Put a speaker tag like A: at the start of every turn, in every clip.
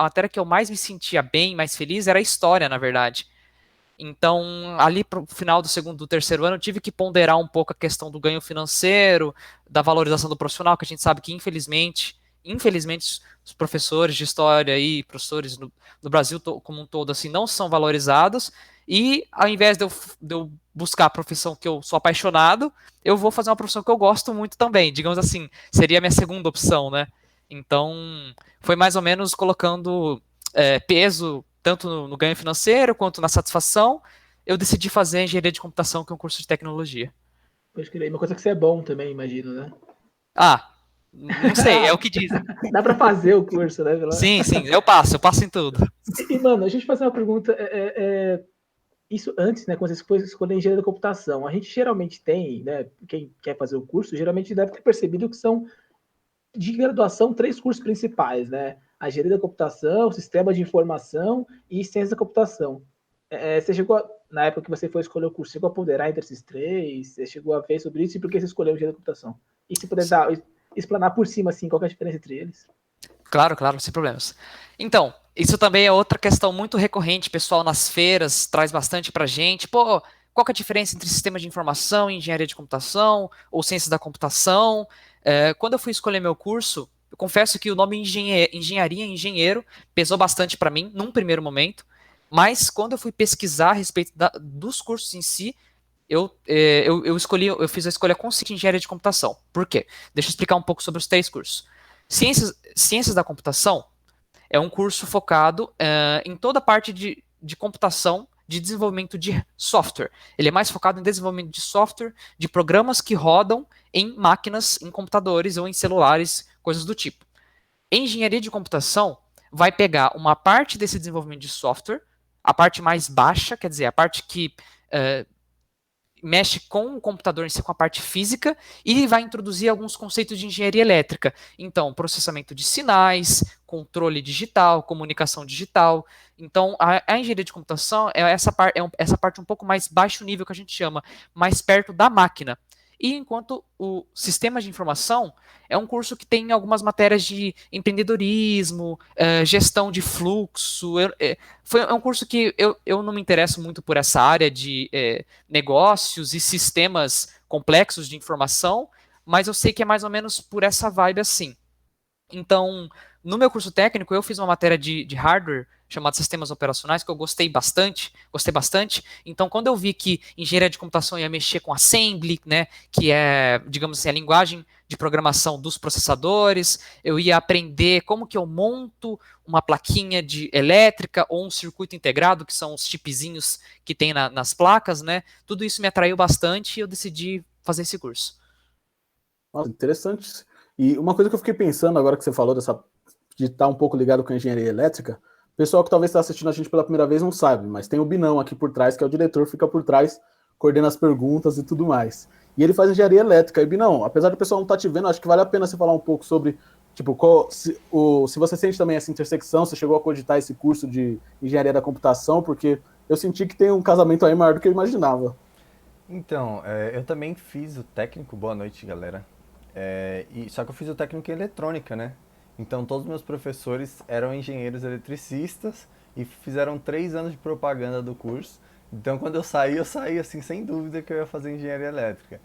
A: a matéria que eu mais me sentia bem, mais feliz, era a história, na verdade. Então, ali para o final do segundo, do terceiro ano, eu tive que ponderar um pouco a questão do ganho financeiro, da valorização do profissional, que a gente sabe que, infelizmente, os professores de história e professores no Brasil como um todo, assim, não são valorizados. E, ao invés de eu buscar a profissão que eu sou apaixonado, eu vou fazer uma profissão que eu gosto muito também. Digamos assim, seria a minha segunda opção, né? Então, foi mais ou menos colocando peso tanto no ganho financeiro quanto na satisfação. Eu decidi fazer engenharia de computação, que é um curso de tecnologia.
B: Pode crer. Uma coisa que você é bom também, imagino, né?
A: Ah, não sei, é o que dizem.
B: Dá para fazer o curso, né?
A: Sim, sim, eu passo em tudo.
B: Mano, a gente fazer uma pergunta. Isso antes, né, quando você foi escolher engenharia da computação, a gente geralmente tem, né, quem quer fazer o curso, geralmente deve ter percebido que são de graduação 3 cursos principais, né? A engenharia da computação, sistema de informação e ciência da computação. Você chegou, na época que você foi escolher o curso, chegou a ponderar entre esses três? Você chegou a ver sobre isso e por que você escolheu engenharia da computação? E se puder explanar por cima, assim, qual é a diferença entre eles?
A: Claro, claro, sem problemas. Então, isso também é outra questão muito recorrente, pessoal nas feiras traz bastante pra gente. Pô, qual que é a diferença entre sistema de informação e engenharia de computação ou ciências da computação? Quando eu fui escolher meu curso, eu confesso que o nome engenharia e engenheiro pesou bastante para mim num primeiro momento, mas quando eu fui pesquisar a respeito dos cursos em si, eu fiz a escolha consciente de engenharia de computação. Por quê? Deixa eu explicar um pouco sobre os 3 cursos. Ciências da computação é um curso focado em toda a parte de computação, de desenvolvimento de software. Ele é mais focado em desenvolvimento de software, de programas que rodam em máquinas, em computadores ou em celulares, coisas do tipo. Engenharia de computação vai pegar uma parte desse desenvolvimento de software, a parte mais baixa, quer dizer, a parte que mexe com o computador em si, com a parte física, e vai introduzir alguns conceitos de engenharia elétrica. Então, processamento de sinais, controle digital, comunicação digital. Então, a engenharia de computação é essa parte um pouco mais baixo nível que a gente chama, mais perto da máquina. E enquanto o sistema de informação é um curso que tem algumas matérias de empreendedorismo, gestão de fluxo. É um curso que eu não me interesso muito por essa área de negócios e sistemas complexos de informação, mas eu sei que é mais ou menos por essa vibe assim. Então, no meu curso técnico, eu fiz uma matéria de hardware chamada Sistemas Operacionais, que eu gostei bastante. Então, quando eu vi que engenharia de computação ia mexer com assembly, né, que é, digamos assim, a linguagem de programação dos processadores, eu ia aprender como que eu monto uma plaquinha de elétrica ou um circuito integrado, que são os chipzinhos que tem nas placas, né? Tudo isso me atraiu bastante e eu decidi fazer esse curso.
C: Nossa, interessante. E uma coisa que eu fiquei pensando agora que você falou de estar um pouco ligado com a engenharia elétrica, o pessoal que talvez está assistindo a gente pela primeira vez não sabe, mas tem o Binão aqui por trás, que é o diretor, fica por trás, coordena as perguntas e tudo mais. E ele faz engenharia elétrica. E Binão, apesar do pessoal não estar te vendo, acho que vale a pena você falar um pouco sobre, tipo, se você sente também essa intersecção, você chegou a cogitar esse curso de engenharia da computação, porque eu senti que tem um casamento aí maior do que eu imaginava.
D: Então, eu também fiz o técnico, boa noite, galera. Só que eu fiz o técnico em eletrônica, né? Então todos os meus professores eram engenheiros eletricistas e fizeram 3 anos de propaganda do curso. Então quando eu saí assim, sem dúvida que eu ia fazer engenharia elétrica.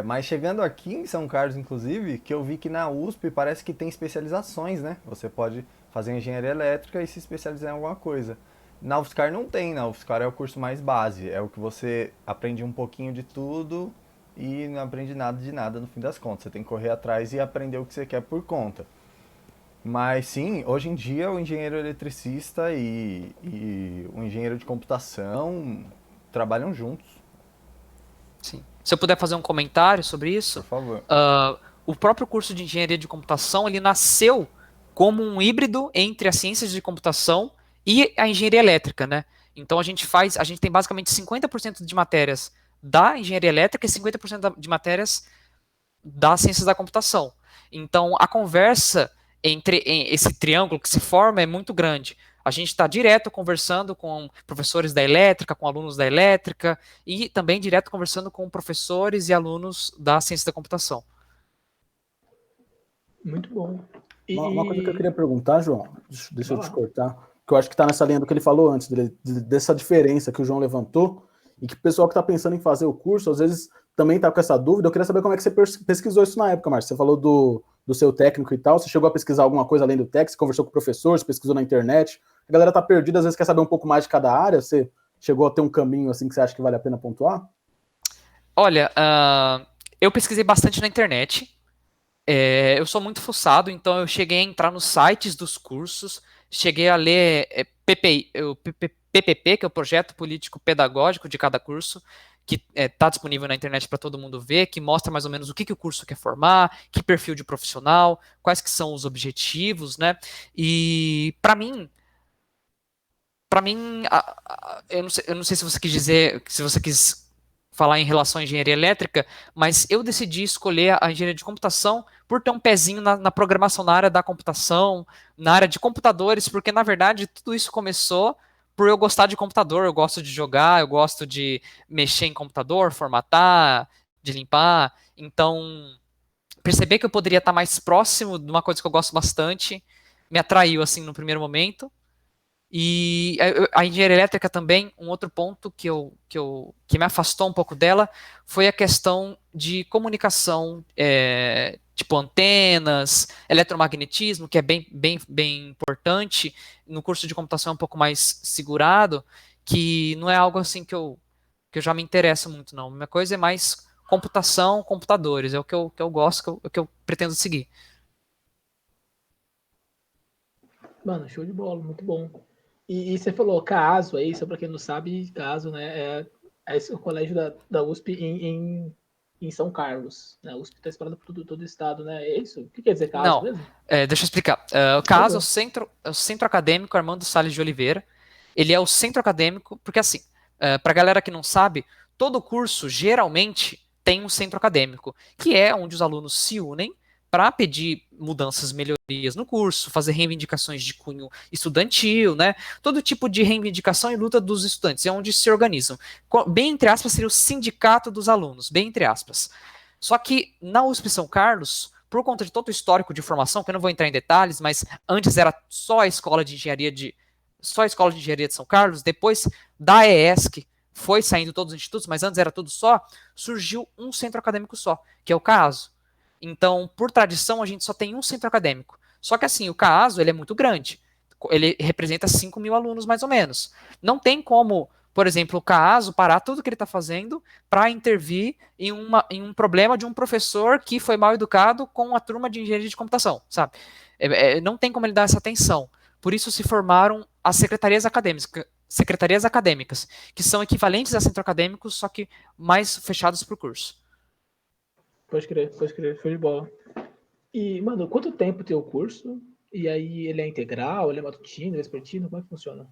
D: Mas chegando aqui em São Carlos, inclusive, que eu vi que na USP parece que tem especializações, né? Você pode fazer engenharia elétrica e se especializar em alguma coisa. Na UFSCar não tem, na UFSCar é o curso mais base, é o que você aprende um pouquinho de tudo e não aprende nada de nada no fim das contas. Você tem que correr atrás e aprender o que você quer por conta. Mas sim, hoje em dia o engenheiro eletricista e o engenheiro de computação trabalham juntos,
A: Sim. Se eu puder fazer um comentário sobre
D: por
A: isso,
D: favor.
A: o próprio curso de engenharia de computação ele nasceu como um híbrido entre as ciências de computação e a engenharia elétrica, né? Então a gente tem basicamente 50% de matérias da engenharia elétrica e 50% de matérias das ciências da computação. Então a conversa entre esse triângulo que se forma é muito grande. A gente está direto conversando com professores da elétrica, com alunos da elétrica, e também direto conversando com professores e alunos da ciência da computação.
B: Muito bom.
C: Uma coisa que eu queria perguntar, João, deixa eu
B: Vai
C: te
B: lá.
C: cortar, que eu acho que está nessa linha do que ele falou antes, dessa diferença que o João levantou, e que o pessoal que está pensando em fazer o curso, às vezes também está com essa dúvida. Eu queria saber como é que você pesquisou isso na época, Márcio. Você falou do seu técnico e tal, você chegou a pesquisar alguma coisa além do técnico, você conversou com o professor, você pesquisou na internet. A galera está perdida, às vezes quer saber um pouco mais de cada área. Você chegou a ter um caminho assim que você acha que vale a pena pontuar?
A: Olha, eu pesquisei bastante na internet. Eu sou muito fuçado, então eu cheguei a entrar nos sites dos cursos, cheguei a ler PPP, que é o Projeto Político Pedagógico de cada curso, que está disponível na internet para todo mundo ver, que mostra mais ou menos o que o curso quer formar, que perfil de profissional, quais que são os objetivos, né? E para mim, eu não sei se você quis dizer, se você quis falar em relação à engenharia elétrica, mas eu decidi escolher a engenharia de computação por ter um pezinho na programação, na área da computação, na área de computadores, porque na verdade tudo isso começou por eu gostar de computador, eu gosto de jogar, eu gosto de mexer em computador, formatar, de limpar, então perceber que eu poderia estar mais próximo de uma coisa que eu gosto bastante me atraiu assim no primeiro momento. E a engenharia elétrica também, um outro ponto que me afastou um pouco dela foi a questão de comunicação, tipo antenas, eletromagnetismo, que é bem importante. No curso de computação é um pouco mais segurado, que não é algo assim que eu já me interesso muito, não. A minha coisa é mais computação, computadores, é o que eu gosto, o que eu pretendo seguir.
B: Mano, show de bola, muito bom. E você falou CASO aí, só para quem não sabe, CASO, né, é esse o colégio da USP em São Carlos. Né? A USP está espalhada por todo o estado, né? É isso? O que quer dizer CASO
A: Não,
B: mesmo?
A: deixa eu explicar. O
B: Por
A: CASO
B: favor.
A: é o Centro Acadêmico Armando Salles de Oliveira. Ele é o centro acadêmico, porque assim, para a galera que não sabe, todo curso geralmente tem um centro acadêmico, que é onde os alunos se unem para pedir mudanças, melhorias no curso, fazer reivindicações de cunho estudantil, né? Todo tipo de reivindicação e luta dos estudantes, é onde se organizam. Bem entre aspas, seria o sindicato dos alunos, bem entre aspas. Só que na USP São Carlos, por conta de todo o histórico de formação, que eu não vou entrar em detalhes, mas antes era só a escola de engenharia de São Carlos, depois da EESC foi saindo todos os institutos, mas antes era tudo só, surgiu um centro acadêmico só, que é o CAASO. Então, por tradição, a gente só tem um centro acadêmico. Só que assim, o CAASO ele é muito grande. Ele representa 5 mil alunos, mais ou menos. Não tem como, por exemplo, o CAASO parar tudo que ele está fazendo para intervir em um problema de um professor que foi mal educado com a turma de engenharia de computação, sabe? Não tem como ele dar essa atenção. Por isso se formaram as secretarias acadêmicas, que são equivalentes a centro acadêmicos, só que mais fechados para o curso.
B: Pode crer, show de bola. E, mano, quanto tempo tem o curso? E aí ele é integral, ele é matutino, vespertino, como é que funciona?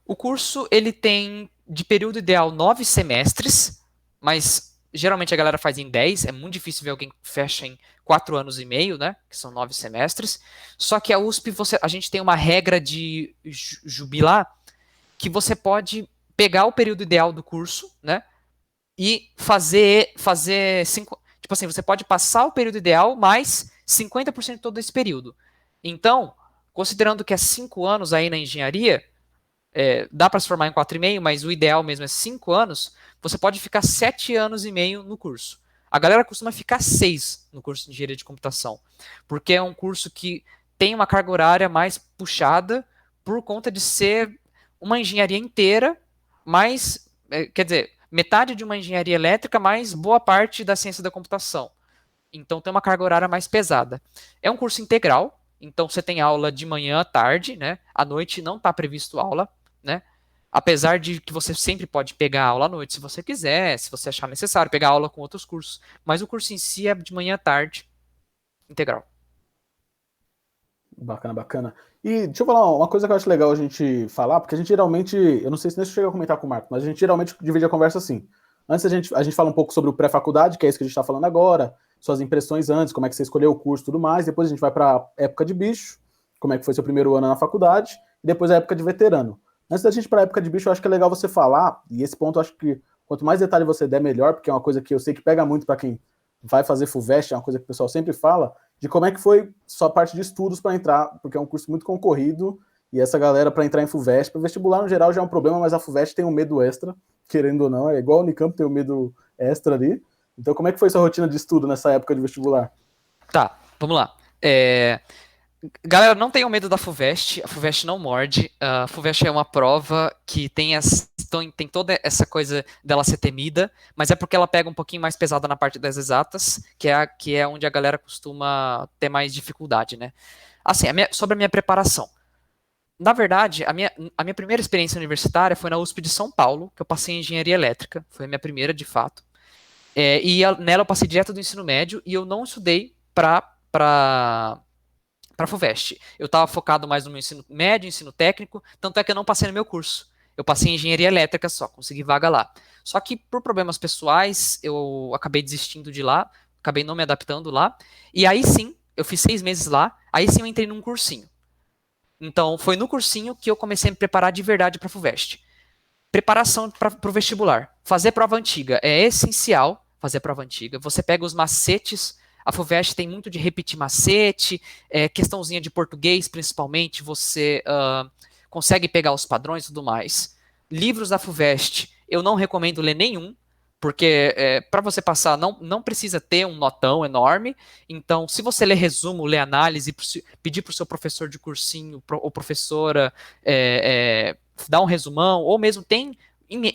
A: O curso ele tem de período ideal 9 semestres, mas geralmente a galera faz em 10, é muito difícil ver alguém que fecha em 4 anos e meio, né? Que são 9 semestres. Só que a USP, a gente tem uma regra de jubilar que você pode pegar o período ideal do curso, né? E fazer tipo assim, você pode passar o período ideal mais 50% de todo esse período. Então, considerando que é 5 anos aí na engenharia, dá para se formar em 4,5, mas o ideal mesmo é 5 anos, você pode ficar 7 anos e meio no curso. A galera costuma ficar 6 no curso de engenharia de computação, porque é um curso que tem uma carga horária mais puxada por conta de ser uma engenharia inteira, mais, quer dizer, metade de uma engenharia elétrica, mais boa parte da ciência da computação. Então tem uma carga horária mais pesada. É um curso integral, então você tem aula de manhã à tarde, né? À noite não está previsto aula, né? Apesar de que você sempre pode pegar aula à noite se você quiser, se você achar necessário, pegar aula com outros cursos. Mas o curso em si é de manhã à tarde, integral.
C: Bacana, bacana. E deixa eu falar uma coisa que eu acho legal a gente falar, porque a gente geralmente, eu não sei se nem chega a comentar com o Marco, mas a gente geralmente divide a conversa assim. Antes a gente fala um pouco sobre o pré-faculdade, que é isso que a gente está falando agora, suas impressões antes, como é que você escolheu o curso e tudo mais. Depois a gente vai para a época de bicho, como é que foi seu primeiro ano na faculdade, e depois a época de veterano. Antes da gente ir para a época de bicho, eu acho que é legal você falar, e esse ponto eu acho que quanto mais detalhe você der, melhor, porque é uma coisa que eu sei que pega muito para quem vai fazer FUVEST, é uma coisa que o pessoal sempre fala, de como é que foi sua parte de estudos para entrar, porque é um curso muito concorrido, e essa galera para entrar em FUVEST, para vestibular no geral já é um problema, mas a FUVEST tem um medo extra, querendo ou não, é igual a Unicamp tem um medo extra ali. Então como é que foi sua rotina de estudo nessa época de vestibular?
A: Tá, vamos lá. Galera, não tenham medo da FUVEST, a FUVEST não morde. A FUVEST é uma prova que tem toda essa coisa dela ser temida, mas é porque ela pega um pouquinho mais pesada na parte das exatas, que é onde a galera costuma ter mais dificuldade, né? Assim, sobre a minha preparação. Na verdade, a minha primeira experiência universitária foi na USP de São Paulo, que eu passei em engenharia elétrica, foi a minha primeira de fato. Nela eu passei direto do ensino médio e eu não estudei para FUVEST. Eu estava focado mais no meu ensino médio, ensino técnico, tanto é que eu não passei no meu curso. Eu passei em engenharia elétrica só, consegui vaga lá. Só que por problemas pessoais, eu acabei desistindo de lá, acabei não me adaptando lá. E aí sim, eu fiz 6 meses lá, aí sim eu entrei num cursinho. Então, foi no cursinho que eu comecei a me preparar de verdade para a FUVEST. Preparação para o vestibular. Fazer prova antiga. É essencial fazer prova antiga. Você pega os macetes. A FUVEST tem muito de repetir macete, questãozinha de português, principalmente, você consegue pegar os padrões e tudo mais. Livros da FUVEST, eu não recomendo ler nenhum, porque para você passar não precisa ter um notão enorme. Então, se você ler resumo, ler análise, pedir para o seu professor de cursinho ou professora dar um resumão, ou mesmo tem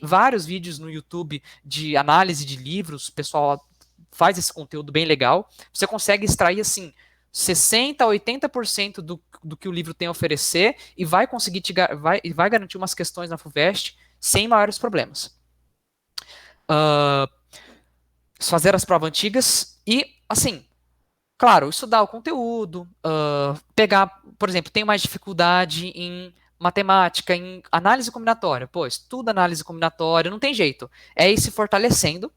A: vários vídeos no YouTube de análise de livros, o pessoal faz esse conteúdo bem legal, você consegue extrair assim 60% a 80% do que o livro tem a oferecer e vai conseguir vai garantir umas questões na FUVEST sem maiores problemas. Fazer as provas antigas e, assim, claro, estudar o conteúdo, pegar, por exemplo, tenho mais dificuldade em matemática, em análise combinatória. Pô, estuda análise combinatória, não tem jeito. É ir se fortalecendo.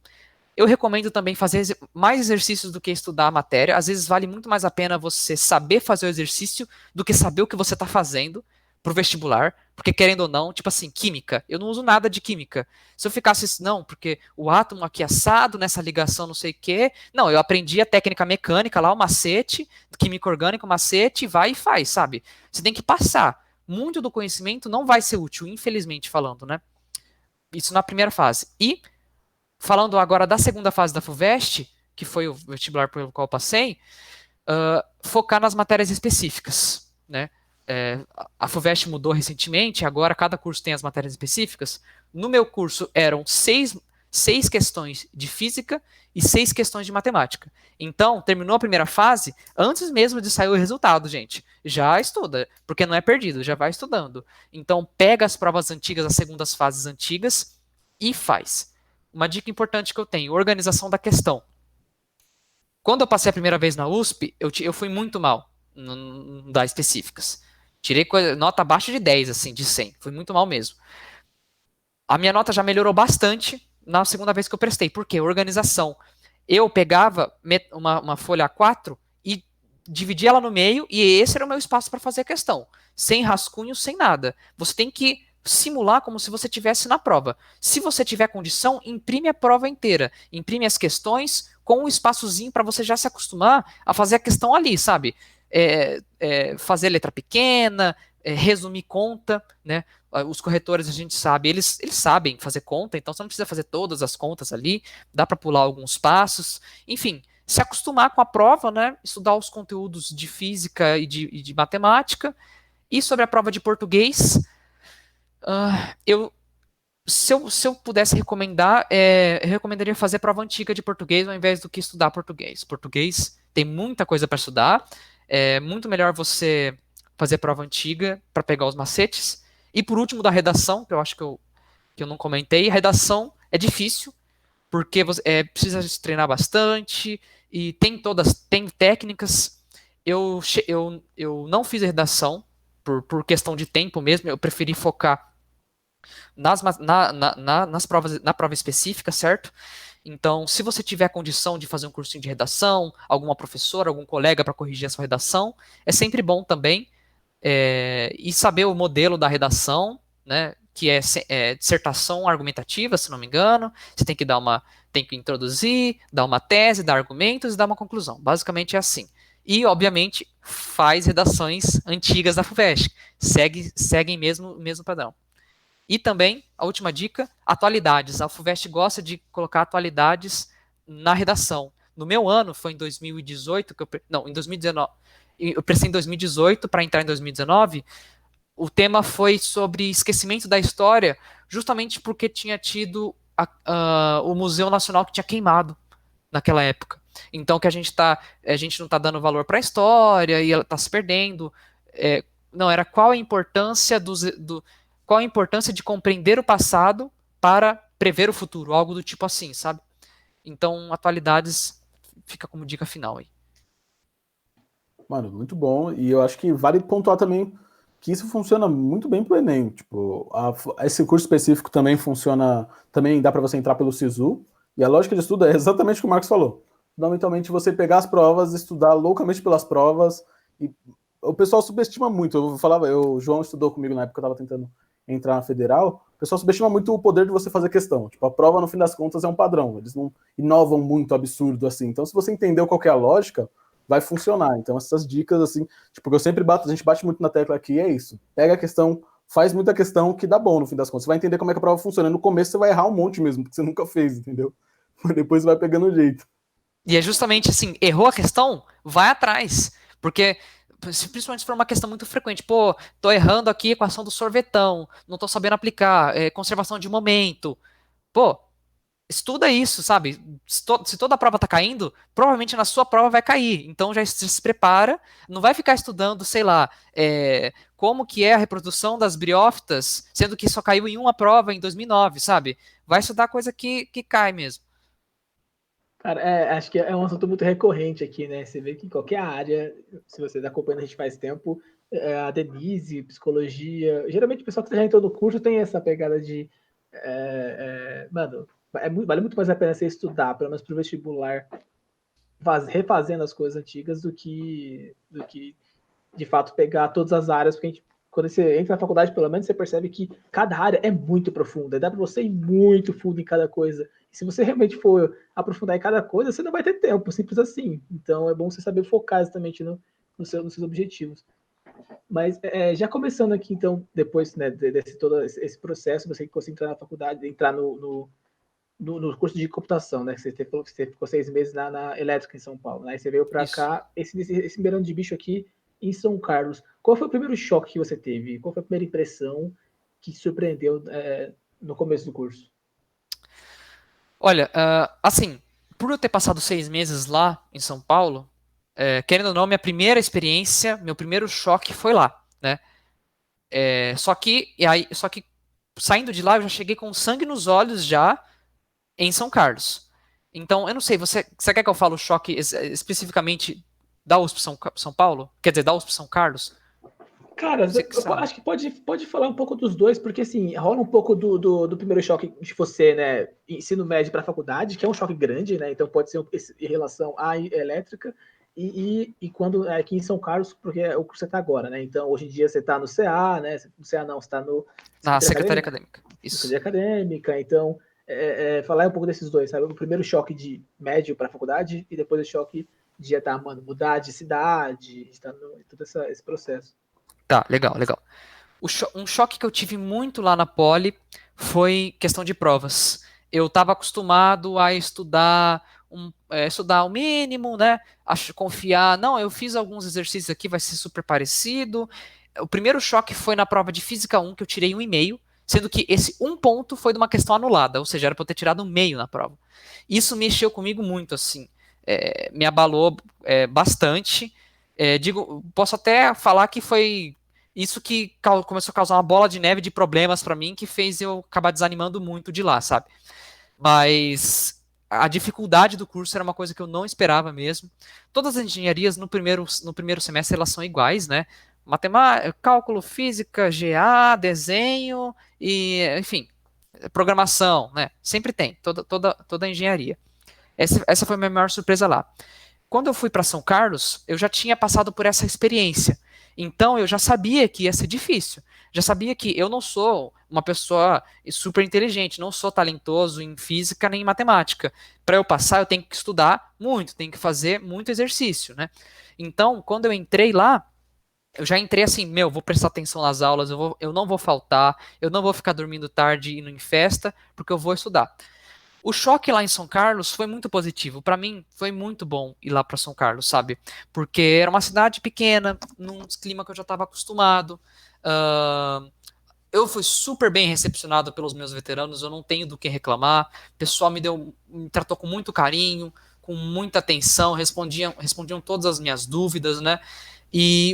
A: Eu recomendo também fazer mais exercícios do que estudar a matéria. Às vezes vale muito mais a pena você saber fazer o exercício do que saber o que você está fazendo pro vestibular. Porque querendo ou não, tipo assim, química. Eu não uso nada de química. Se eu ficasse assim, não, porque o átomo aqui assado, nessa ligação não sei o quê. Não, eu aprendi a técnica mecânica lá, o macete, química orgânica, o macete, vai e faz, sabe? Você tem que passar. Muito do conhecimento não vai ser útil, infelizmente falando, né? Isso na primeira fase. E falando agora da segunda fase da FUVEST, que foi o vestibular pelo qual eu passei, focar nas matérias específicas, né? A FUVEST mudou recentemente, agora cada curso tem as matérias específicas. No meu curso eram 6 questões de física e 6 questões de matemática. Então, terminou a primeira fase, antes mesmo de sair o resultado, gente. Já estuda, porque não é perdido, já vai estudando. Então, pega as provas antigas, as segundas fases antigas e faz. Uma dica importante que eu tenho, organização da questão. Quando eu passei a primeira vez na USP, eu fui muito mal das específicas. Tirei nota abaixo de 10, assim, de 100. Fui muito mal mesmo. A minha nota já melhorou bastante na segunda vez que eu prestei. Por quê? Organização. Eu pegava uma folha A4 e dividia ela no meio e esse era o meu espaço para fazer a questão. Sem rascunho, sem nada. Você tem que simular como se você estivesse na prova. Se você tiver condição, imprime a prova inteira. Imprime as questões com um espaçozinho para você já se acostumar a fazer a questão ali, sabe? Fazer letra pequena, resumir conta, né? Os corretores, a gente sabe, eles sabem fazer conta, então você não precisa fazer todas as contas ali, dá para pular alguns passos, enfim, se acostumar com a prova, né? Estudar os conteúdos de física e de matemática. E sobre a prova de português, se eu pudesse recomendar, eu recomendaria fazer prova antiga de português ao invés do que estudar português. Português tem muita coisa para estudar, é muito melhor você fazer prova antiga para pegar os macetes. E por último, da redação, que eu acho que eu não comentei, redação é difícil, porque você precisa se treinar bastante, e tem técnicas. Eu não fiz redação, por questão de tempo mesmo, eu preferi focar nas provas, na prova específica, certo? Então, se você tiver condição de fazer um cursinho de redação, alguma professora, algum colega para corrigir a sua redação, é sempre bom também. E saber o modelo da redação, né, que é dissertação argumentativa, se não me engano. Você tem que introduzir, dar uma tese, dar argumentos e dar uma conclusão. Basicamente é assim. E, obviamente, faz redações antigas da FUVEST. Seguem mesmo o mesmo padrão. E também, a última dica, atualidades. A FUVEST gosta de colocar atualidades na redação. No meu ano, foi em 2018, em 2019. Eu prestei em 2018 para entrar em 2019. O tema foi sobre esquecimento da história, justamente porque tinha tido o Museu Nacional que tinha queimado naquela época. Então que a gente não está dando valor para a história e ela está se perdendo. Não, era qual a importância qual a importância de compreender o passado para prever o futuro, algo do tipo assim, sabe? Então, atualidades fica como dica final aí.
C: Mano, muito bom. E eu acho que vale pontuar também que isso funciona muito bem pro Enem. Tipo, esse curso específico também funciona, também dá para você entrar pelo SISU. E a lógica de estudo é exatamente o que o Marcos falou. Fundamentalmente, você pegar as provas, estudar loucamente pelas provas. E o pessoal subestima muito. O João estudou comigo na época que eu estava tentando entrar na federal. O pessoal subestima muito o poder de você fazer questão. Tipo, a prova, no fim das contas, é um padrão. Eles não inovam muito absurdo assim. Então, se você entendeu qual que é a lógica, vai funcionar. Então, essas dicas, assim, tipo, eu sempre a gente bate muito na tecla aqui, é isso. Pega a questão, faz muita questão que dá bom, no fim das contas. Você vai entender como é que a prova funciona. No começo você vai errar um monte mesmo, porque você nunca fez, entendeu? Mas depois você vai pegando o jeito.
A: E é justamente assim, errou a questão, vai atrás. Porque, principalmente se for uma questão muito frequente, pô, tô errando aqui a equação do sorvetão, não tô sabendo aplicar, conservação de momento. Pô, estuda isso, sabe? Se toda a prova tá caindo, provavelmente na sua prova vai cair. Então já se prepara, não vai ficar estudando, sei lá, como que é a reprodução das briófitas, sendo que só caiu em uma prova em 2009, sabe? Vai estudar coisa que cai mesmo.
B: Cara, acho que é um assunto muito recorrente aqui, né? Você vê que em qualquer área, se você está acompanhando a gente faz tempo, a Denise, psicologia, geralmente o pessoal que já entrou no curso tem essa pegada de, mano, vale muito mais a pena você estudar, pelo menos para o vestibular, refazendo as coisas antigas do que de fato pegar todas as áreas, porque quando você entra na faculdade, pelo menos você percebe que cada área é muito profunda, dá para você ir muito fundo em cada coisa. E se você realmente for aprofundar em cada coisa, você não vai ter tempo, simples assim. Então é bom você saber focar exatamente nos seus objetivos. Mas já começando aqui, então, depois, né, desse todo esse processo, você conseguir entrar na faculdade, entrar no curso de computação, né? Você ficou 6 meses na elétrica em São Paulo, né? Você veio para cá, esse beirão de bicho aqui em São Carlos. Qual foi o primeiro choque que você teve? Qual foi a primeira impressão que te surpreendeu no começo do curso?
A: Olha, assim, por eu ter passado 6 meses lá em São Paulo, querendo ou não, minha primeira experiência, meu primeiro choque foi lá, né? Só que saindo de lá, eu já cheguei com sangue nos olhos já em São Carlos. Então, eu não sei, você quer que eu fale o choque especificamente da USP São Paulo? Quer dizer, da USP São Carlos?
B: Cara, eu acho que pode falar um pouco dos dois, porque assim, rola um pouco do primeiro choque de você, né, ensino médio para faculdade, que é um choque grande, né, então pode ser em relação à elétrica, e quando aqui em São Carlos, porque é o que você está agora, né, então hoje em dia você está no CA, né, no CA não, você está
A: na Secretaria Acadêmica.
B: Isso. Secretaria Acadêmica, então, falar um pouco desses dois, sabe, o primeiro choque de médio para faculdade, e depois o choque de mudar de cidade, estar todo esse processo.
A: Tá, legal. Um choque que eu tive muito lá na Poli foi questão de provas. Eu estava acostumado a estudar o mínimo, né? Confiar. Não, eu fiz alguns exercícios aqui, vai ser super parecido. O primeiro choque foi na prova de Física 1, que eu tirei 1,5, sendo que esse 1 ponto foi de uma questão anulada, ou seja, era para eu ter tirado 1,5 na prova. Isso mexeu comigo muito, assim. Me abalou bastante. Posso até falar que foi isso que começou a causar uma bola de neve de problemas para mim, que fez eu acabar desanimando muito de lá, sabe? Mas a dificuldade do curso era uma coisa que eu não esperava mesmo. Todas as engenharias no primeiro semestre elas são iguais, né? Matemática, cálculo, física, GA, desenho e, enfim, programação, né? Sempre tem, toda a engenharia. Essa foi a minha maior surpresa lá. Quando eu fui para São Carlos, eu já tinha passado por essa experiência. Então eu já sabia que ia ser difícil. Já sabia que eu não sou uma pessoa super inteligente, não sou talentoso em física nem em matemática. Para eu passar, eu tenho que estudar muito, tenho que fazer muito exercício, né? Então, quando eu entrei lá, eu já entrei assim, vou prestar atenção nas aulas, eu não vou faltar, eu não vou ficar dormindo tarde indo em festa, porque eu vou estudar. O choque lá em São Carlos foi muito positivo. Para mim, foi muito bom ir lá para São Carlos, sabe? Porque era uma cidade pequena, num clima que eu já estava acostumado. Uh, eu fui super bem recepcionado pelos meus veteranos, eu não tenho do que reclamar. O pessoal me tratou com muito carinho, com muita atenção, respondiam todas as minhas dúvidas, né? E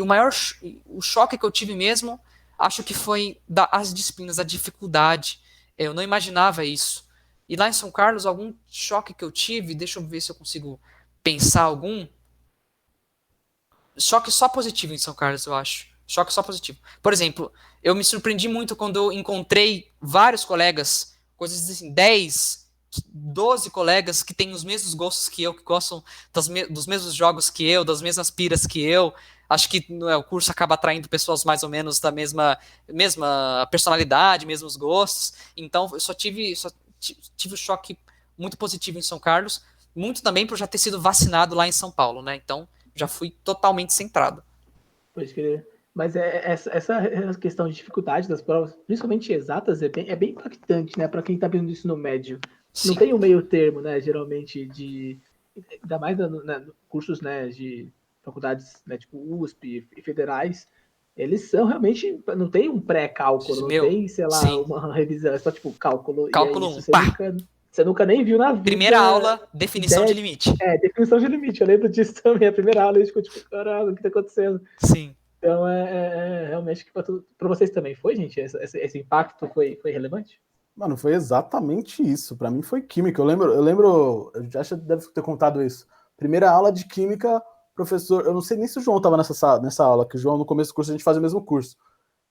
A: o choque que eu tive mesmo, acho que foi as disciplinas, a dificuldade. Eu não imaginava isso. E lá em São Carlos, algum choque que eu tive, deixa eu ver se eu consigo pensar algum. Choque só positivo em São Carlos, eu acho. Choque só positivo. Por exemplo, eu me surpreendi muito quando eu encontrei vários colegas, coisas assim, 10, 12 colegas que têm os mesmos gostos que eu, que gostam dos mesmos jogos que eu, das mesmas piras que eu. Acho que o curso acaba atraindo pessoas mais ou menos da mesma personalidade, mesmos gostos. Então, eu só tive um choque muito positivo em São Carlos, muito também por já ter sido vacinado lá em São Paulo, né? Então, já fui totalmente centrado.
B: Pode crer. Mas essa questão de dificuldade das provas, principalmente exatas, é bem impactante, né? Para quem está vendo isso no médio.
A: Sim.
B: Não tem um meio termo, né? Geralmente, ainda mais cursos, né, de faculdades, né, tipo USP e federais, eles são realmente, não tem um pré-cálculo, não tem, sei lá,
A: sim.
B: uma revisão, é só tipo cálculo.
A: Cálculo
B: e é isso,
A: 1,
B: você nunca nem viu na vida.
A: Primeira aula, definição de limite.
B: Definição de limite. Eu lembro disso também. A primeira aula, a gente ficou tipo, caralho, o que tá acontecendo?
A: Sim.
B: Então, realmente, para vocês também foi, gente? Esse impacto foi relevante?
C: Mano, foi exatamente isso. Para mim foi química. Eu lembro, eu acho que deve ter contado isso. Primeira aula de química, professor, eu não sei nem se o João estava nessa aula, que o João no começo do curso a gente fazia o mesmo curso.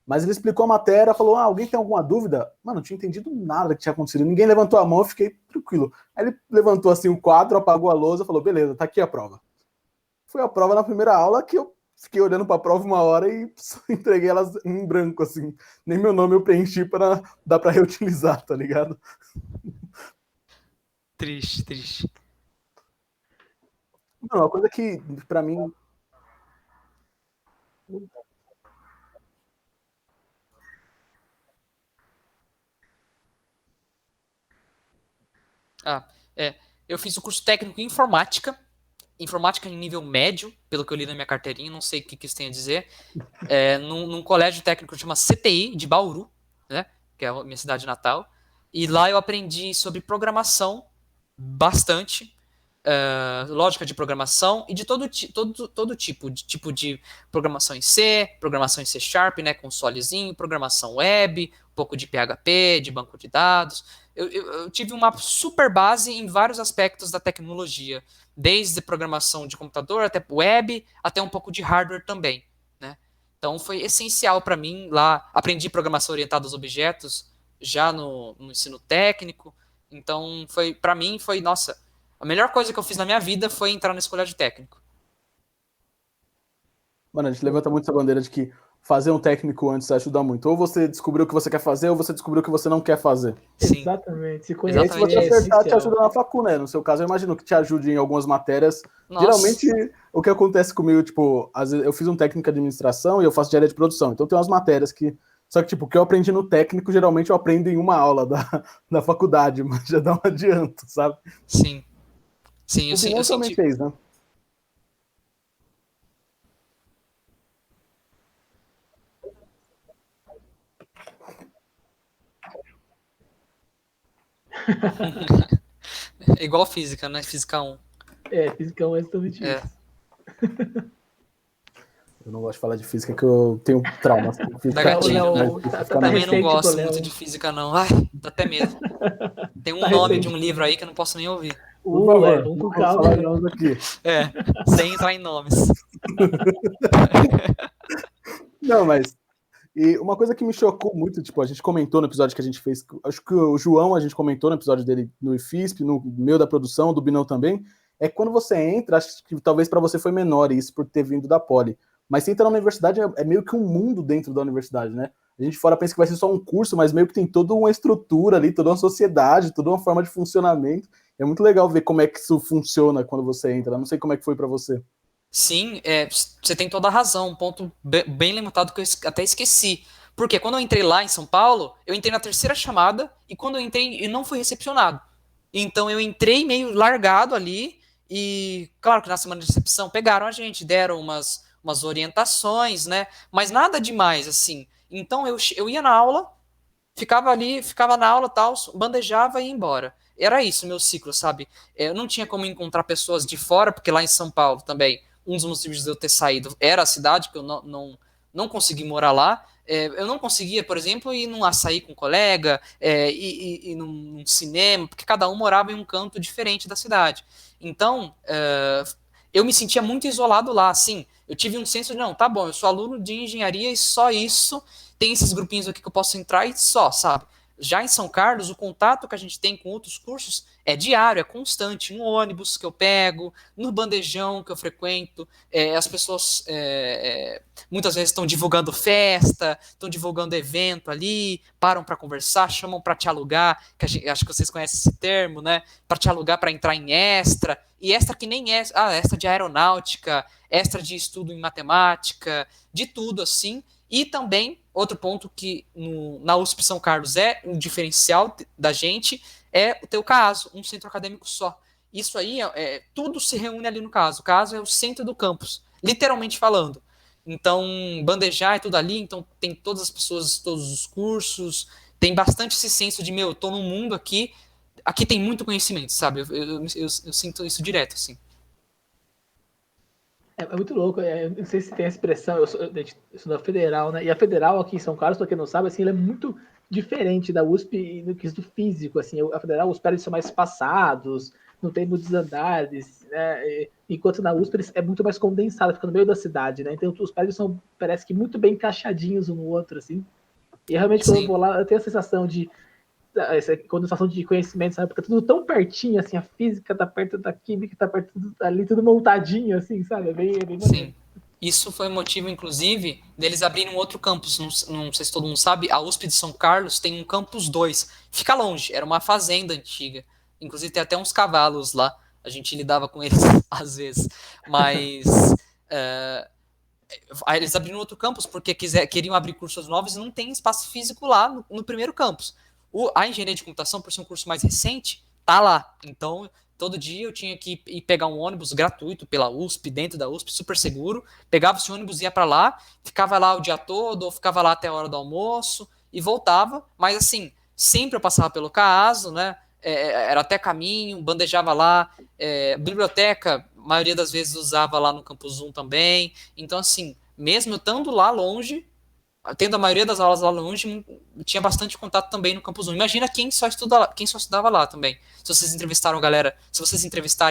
C: Mas ele explicou a matéria, falou, alguém tem alguma dúvida? Mano, não tinha entendido nada que tinha acontecido. Ninguém levantou a mão, eu fiquei tranquilo. Aí ele levantou assim o quadro, apagou a lousa, falou, beleza, tá aqui a prova. Foi a prova na primeira aula que eu fiquei olhando para a prova uma hora e entreguei elas em branco, assim. Nem meu nome eu preenchi para dar para reutilizar, tá ligado?
A: Triste.
C: Não, uma coisa que, para mim...
A: Eu fiz o curso técnico em informática em nível médio, pelo que eu li na minha carteirinha, não sei o que isso tem a dizer, num colégio técnico que chama CTI, de Bauru, né, que é a minha cidade natal, e lá eu aprendi sobre programação bastante, lógica de programação e de todo tipo de programação em C, programação em C Sharp, né, consolezinho, programação web, um pouco de PHP, de banco de dados. Eu tive uma super base em vários aspectos da tecnologia, desde programação de computador até web, até um pouco de hardware também, né? Então foi essencial para mim lá. Aprendi programação orientada aos objetos já no ensino técnico. Então para mim foi, nossa, a melhor coisa que eu fiz na minha vida foi entrar nesse colégio técnico.
C: Mano, a gente levanta muito essa bandeira de que fazer um técnico antes ajuda muito. Ou você descobriu o que você quer fazer, ou você descobriu o que você não quer fazer.
A: Sim.
B: Exatamente. Se
C: conhecer, e se você acertar, te ajuda na facu, né? No seu caso, eu imagino que te ajude em algumas matérias. Nossa. Geralmente, o que acontece comigo, tipo, às vezes eu fiz um técnico de administração e eu faço de área de produção. Então tem umas matérias que... Só que, tipo, o que eu aprendi no técnico, geralmente eu aprendo em uma aula da faculdade, mas já dá um adianto, sabe?
A: Sim. Sim,
C: eu também fez, né?
A: É igual física, né? Física 1.
B: Física 1 é exatamente isso.
C: Eu não gosto de falar de física, que eu tenho trauma.
A: Da gatilho, também não gosto
B: muito
A: de física, não. Ai, dá até medo. Tem um nome de um livro aí que eu não posso nem ouvir.
C: Por favor, vamos falar nomes aqui.
A: Sem entrar em nomes.
C: Não, mas... E uma coisa que me chocou muito, tipo, a gente comentou no episódio que a gente fez, acho que o João, a gente comentou no episódio dele no IFISP, no meio da produção, do Binão também, é quando você entra, acho que talvez para você foi menor isso por ter vindo da Poli, mas você entra na universidade, é meio que um mundo dentro da universidade, né? A gente fora pensa que vai ser só um curso, mas meio que tem toda uma estrutura ali, toda uma sociedade, toda uma forma de funcionamento. É muito legal ver como é que isso funciona quando você entra. Não sei como é que foi para você.
A: Sim, você tem toda a razão, um ponto bem levantado que eu até esqueci. Porque quando eu entrei lá em São Paulo, eu entrei na terceira chamada e quando eu entrei, eu não fui recepcionado. Então eu entrei meio largado ali e, claro que na semana de recepção pegaram a gente, deram umas orientações, né? Mas nada demais, assim. Então eu ia na aula, ficava ali, ficava na aula, tal, bandejava e ia embora. Era isso o meu ciclo, sabe? Eu não tinha como encontrar pessoas de fora, porque lá em São Paulo também, um dos motivos de eu ter saído era a cidade, que eu não consegui morar lá. Eu não conseguia, por exemplo, ir num açaí com um colega, ir num cinema, porque cada um morava em um canto diferente da cidade. Então, eu me sentia muito isolado lá, assim. Eu tive um senso de, não, tá bom, eu sou aluno de engenharia e só isso, tem esses grupinhos aqui que eu posso entrar e só, sabe? Já em São Carlos, o contato que a gente tem com outros cursos é diário, é constante. No ônibus que eu pego, no bandejão que eu frequento, as pessoas muitas vezes estão divulgando festa, estão divulgando evento ali, param para conversar, chamam para te alugar, acho que vocês conhecem esse termo, né? Para te alugar para entrar em extra, e extra que nem é, extra de aeronáutica, extra de estudo em matemática, de tudo assim. E também, outro ponto que na USP São Carlos é um diferencial da gente, é o teu caso, um centro acadêmico só. Isso aí, tudo se reúne ali no caso. O caso é o centro do campus, literalmente falando. Então, bandejar é tudo ali, então tem todas as pessoas, todos os cursos, tem bastante esse senso de, eu tô num mundo aqui tem muito conhecimento, sabe? Eu sinto isso direto, assim.
B: É muito louco, eu não sei se tem a expressão, eu sou da Federal, né? E a Federal aqui em São Carlos, para quem não sabe, assim, ela é muito diferente da USP no quesito físico, assim, a Federal, os prédios são mais espaçados, não tem muitos andares, né? Enquanto na USP é muito mais condensado, fica no meio da cidade, né? Então os prédios são, parece que muito bem encaixadinhos um no outro, assim. E realmente quando eu vou lá, eu tenho a sensação de essa condensação de conhecimento, sabe? Porque tudo tão pertinho, assim, a física tá perto da química, tá perto ali, tudo montadinho, assim, sabe? É bem maneiro.
A: Sim. Isso foi motivo, inclusive, deles abrirem um outro campus. Não sei se todo mundo sabe, a USP de São Carlos tem um campus 2. Fica longe, era uma fazenda antiga. Inclusive tem até uns cavalos lá. A gente lidava com eles às vezes. Mas eles abriram outro campus porque queriam abrir cursos novos e não tem espaço físico lá no primeiro campus. A engenharia de computação, por ser um curso mais recente, tá lá. Então, todo dia eu tinha que ir pegar um ônibus gratuito pela USP, dentro da USP, super seguro. Pegava esse ônibus, ia para lá, ficava lá o dia todo, ou ficava lá até a hora do almoço e voltava. Mas assim, sempre eu passava pelo CAASO, né? Era até caminho, bandejava lá. Biblioteca, a maioria das vezes usava lá no Campus 1 também. Então, assim, mesmo eu estando lá longe, tendo a maioria das aulas lá longe, tinha bastante contato também no Campus 1. Imagina quem só estudava lá também. Se vocês entrevistarem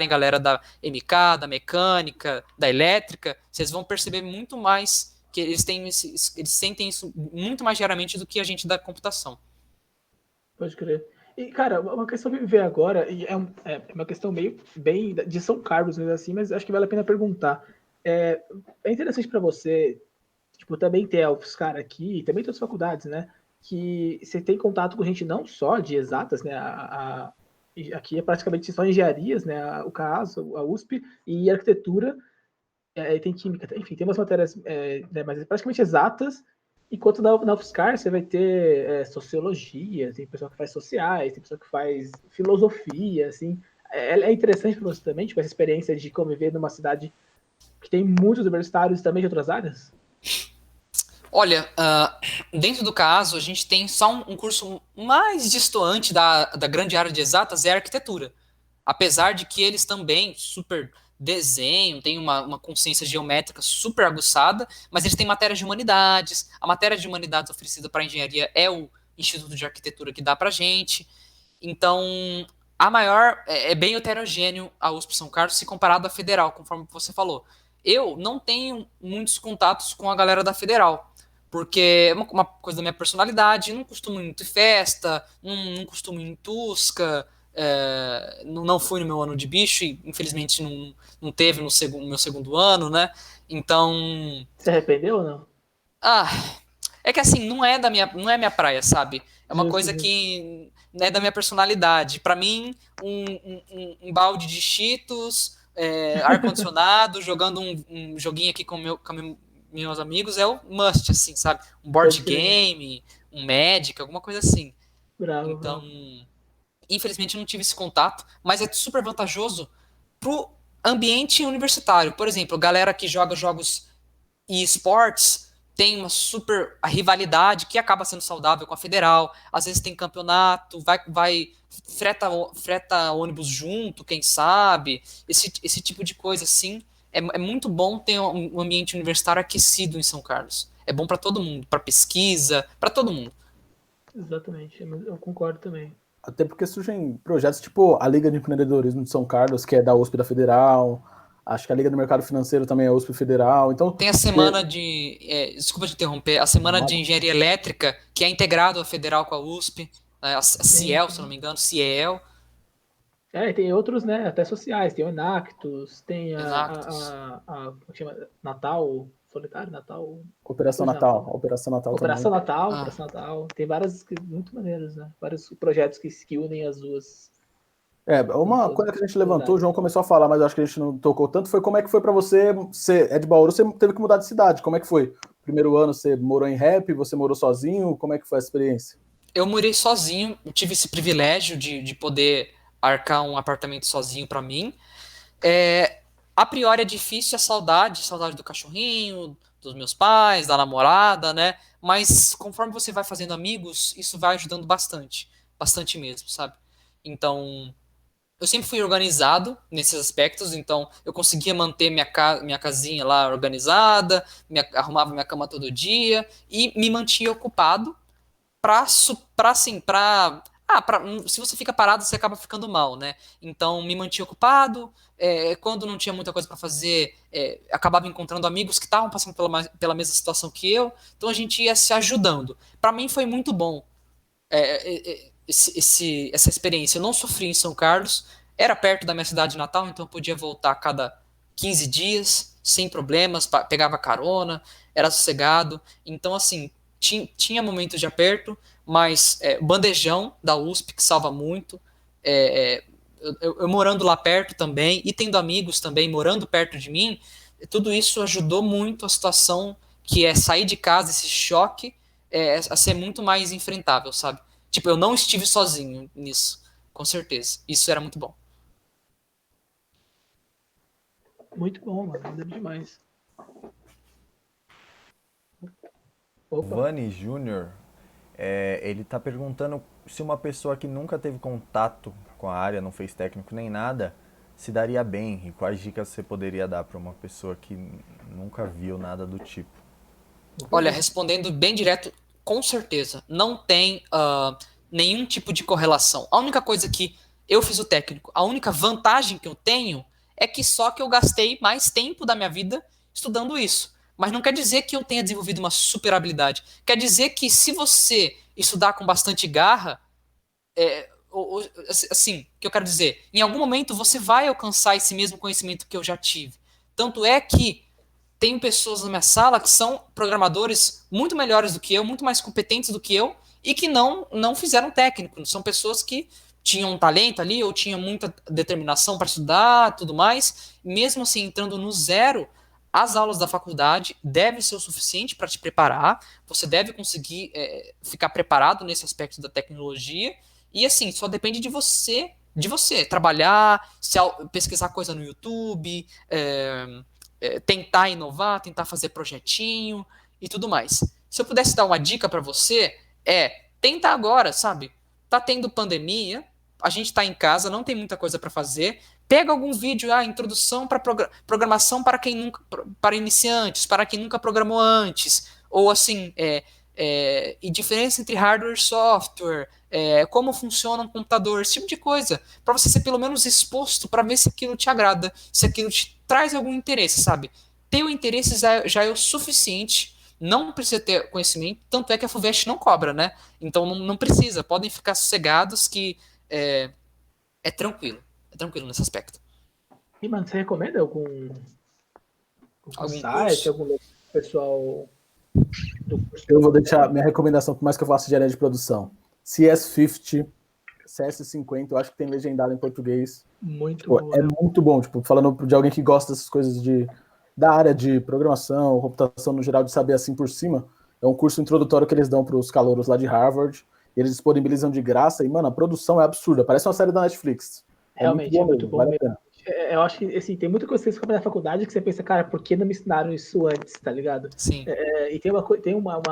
A: galera da MK, da mecânica, da elétrica, vocês vão perceber muito mais que eles sentem isso muito mais diariamente do que a gente da computação.
B: Pode crer. E, cara, uma questão que me veio agora, e é uma questão meio bem de São Carlos, mesmo assim, mas acho que vale a pena perguntar. É interessante para você, tipo, também ter a UFSCar aqui, e também tem outras faculdades, né? Que você tem contato com gente não só de exatas, né? Aqui é praticamente só engenharias, né? O CAASO, a USP, e arquitetura, tem química, enfim, tem umas matérias, né, mas praticamente exatas, enquanto na UFSCar você vai ter sociologia, tem pessoal que faz sociais, tem pessoa que faz filosofia, assim. É interessante para você também, tipo, essa experiência de conviver numa cidade que tem muitos universitários também de outras áreas?
A: Olha, dentro do caso, a gente tem só um curso mais distoante da grande área de exatas, é a arquitetura. Apesar de que eles também super desenham, têm uma consciência geométrica super aguçada, mas eles têm matérias de humanidades. A matéria de humanidades oferecida para a engenharia é o Instituto de Arquitetura que dá para a gente. Então, a maior é bem heterogêneo a USP São Carlos se comparado à Federal, conforme você falou. Eu não tenho muitos contatos com a galera da Federal, porque é uma coisa da minha personalidade, não costumo ir muito em festa, não costumo ir em Tusca, não fui no meu ano de bicho, e infelizmente não teve no meu segundo ano, né? Então,
B: Se arrependeu ou não?
A: ah, é que assim, não é minha praia, sabe? É uma
B: Justo,
A: coisa
B: justo.
A: que não é da minha personalidade. Pra mim, um balde de Cheetos, ar-condicionado, jogando um joguinho aqui meus amigos é o must, assim, sabe? Um board
B: Pode crer.
A: game, um Magic, alguma coisa assim.
B: Bravo,
A: Então,
B: bravo.
A: infelizmente eu não tive esse contato, mas é super vantajoso pro ambiente universitário. Por exemplo, galera que joga jogos e esportes tem uma super rivalidade que acaba sendo saudável com a Federal. Às vezes tem campeonato, freta ônibus junto, quem sabe. Esse tipo de coisa, assim. É muito bom ter um ambiente universitário aquecido em São Carlos. É bom para todo mundo, para pesquisa, para todo mundo.
B: Exatamente. Eu concordo também.
C: Até porque surgem projetos tipo a Liga de Empreendedorismo de São Carlos, que é da USP da Federal. Acho que a Liga do Mercado Financeiro também é USP Federal. Então,
A: Tem a semana de. Desculpa te interromper, a semana de engenharia elétrica, que é integrado a federal com a USP, a
B: Sim,
A: Ciel, se eu não
B: sim.
A: me engano, Ciel,
B: E tem outros, né, até sociais. Tem o Enactus, tem
A: Enactus.
B: como que chama? Natal, Solitário, Natal,
C: Operação
B: coisa
C: Natal.
B: Natal.
C: Operação Natal também.
B: Operação Natal,
A: Ah,
B: Operação Natal. Tem várias, muito maneiras, né? Vários projetos que unem as
C: Uma
B: duas
C: coisa que a gente levantou, o
B: modalidades.
C: João começou a falar, mas eu acho que a gente não tocou tanto, foi como é que foi pra você, é de Bauru, você teve que mudar de cidade, como é que foi? Primeiro ano você morou em Rap, você morou sozinho, como é que foi a experiência?
A: eu morei sozinho, eu tive esse privilégio de poder arcar um apartamento sozinho para mim. É, a priori é difícil a saudade do cachorrinho, dos meus pais, da namorada, né? Mas conforme você vai fazendo amigos, isso vai ajudando bastante, bastante mesmo, sabe? Então, eu sempre fui organizado nesses aspectos, então eu conseguia manter minha casinha lá organizada, arrumava minha cama todo dia e me mantinha ocupado pra assim, se você fica parado, você acaba ficando mal, né? Então, me mantinha ocupado, quando não tinha muita coisa para fazer, acabava encontrando amigos que estavam passando pela mesma situação que eu, então a gente ia se ajudando. Para mim foi muito bom essa experiência. Eu não sofri em São Carlos, era perto da minha cidade natal, então eu podia voltar a cada 15 dias, sem problemas, pegava carona, era sossegado. Então, assim, tinha momentos de aperto, mas bandejão da USP, que salva muito. É, eu morando lá perto também, e tendo amigos também morando perto de mim, tudo isso ajudou muito a situação que é sair de casa, esse choque, a ser muito mais enfrentável, sabe? Tipo, eu não estive sozinho nisso, com certeza. Isso era muito bom.
B: Muito bom, mano. Maneiro demais.
D: O
B: Opa.
D: Vani Júnior, ele está perguntando se uma pessoa que nunca teve contato com a área, não fez técnico nem nada, se daria bem e quais dicas você poderia dar para uma pessoa que nunca viu nada do tipo.
A: Olha, respondendo bem direto, com certeza, não tem nenhum tipo de correlação. A única coisa que eu fiz o técnico, a única vantagem que eu tenho é que só que eu gastei mais tempo da minha vida estudando isso. Mas não quer dizer que eu tenha desenvolvido uma super habilidade. Quer dizer que se você estudar com bastante garra, assim, o que eu quero dizer, em algum momento você vai alcançar esse mesmo conhecimento que eu já tive. Tanto é que tenho pessoas na minha sala que são programadores muito melhores do que eu, muito mais competentes do que eu, e que não fizeram técnico. São pessoas que tinham um talento ali, ou tinham muita determinação para estudar, tudo mais. Mesmo assim, entrando no zero, as aulas da faculdade devem ser o suficiente para te preparar. Você deve conseguir ficar preparado nesse aspecto da tecnologia. E assim, só depende de você trabalhar, pesquisar coisa no YouTube, tentar inovar, tentar fazer projetinho e tudo mais. Se eu pudesse dar uma dica para você, tenta agora, sabe? Tá tendo pandemia, a gente tá em casa, não tem muita coisa para fazer. Pega algum vídeo, introdução para programação para iniciantes, para quem nunca programou antes, ou assim, e diferença entre hardware e software, como funciona um computador, esse tipo de coisa, para você ser pelo menos exposto para ver se aquilo te agrada, se aquilo te traz algum interesse, sabe? Ter o interesse já é o suficiente, não precisa ter conhecimento, tanto é que a FUVEST não cobra, né? Então não precisa, podem ficar sossegados que é, é tranquilo nesse aspecto.
B: E, mano, você recomenda algum algum site, algum pessoal do curso?
C: Eu vou deixar minha recomendação, por mais que eu faça engenharia de produção. CS50, CS50, eu acho que tem legendado em português.
B: Muito
C: tipo,
B: bom.
C: É muito bom, tipo, falando de alguém que gosta dessas coisas da área de programação, computação no geral, de saber assim por cima. É um curso introdutório que eles dão para os calouros lá de Harvard. Eles disponibilizam de graça e, mano, a produção é absurda. Parece uma série da Netflix.
B: Realmente, é muito bom
C: vale a
B: mesmo.
C: pena.
B: Eu acho que, assim, tem muita coisa que você descobre na faculdade que você pensa, cara, por que não me ensinaram isso antes, tá ligado?
A: Sim.
B: E tem uma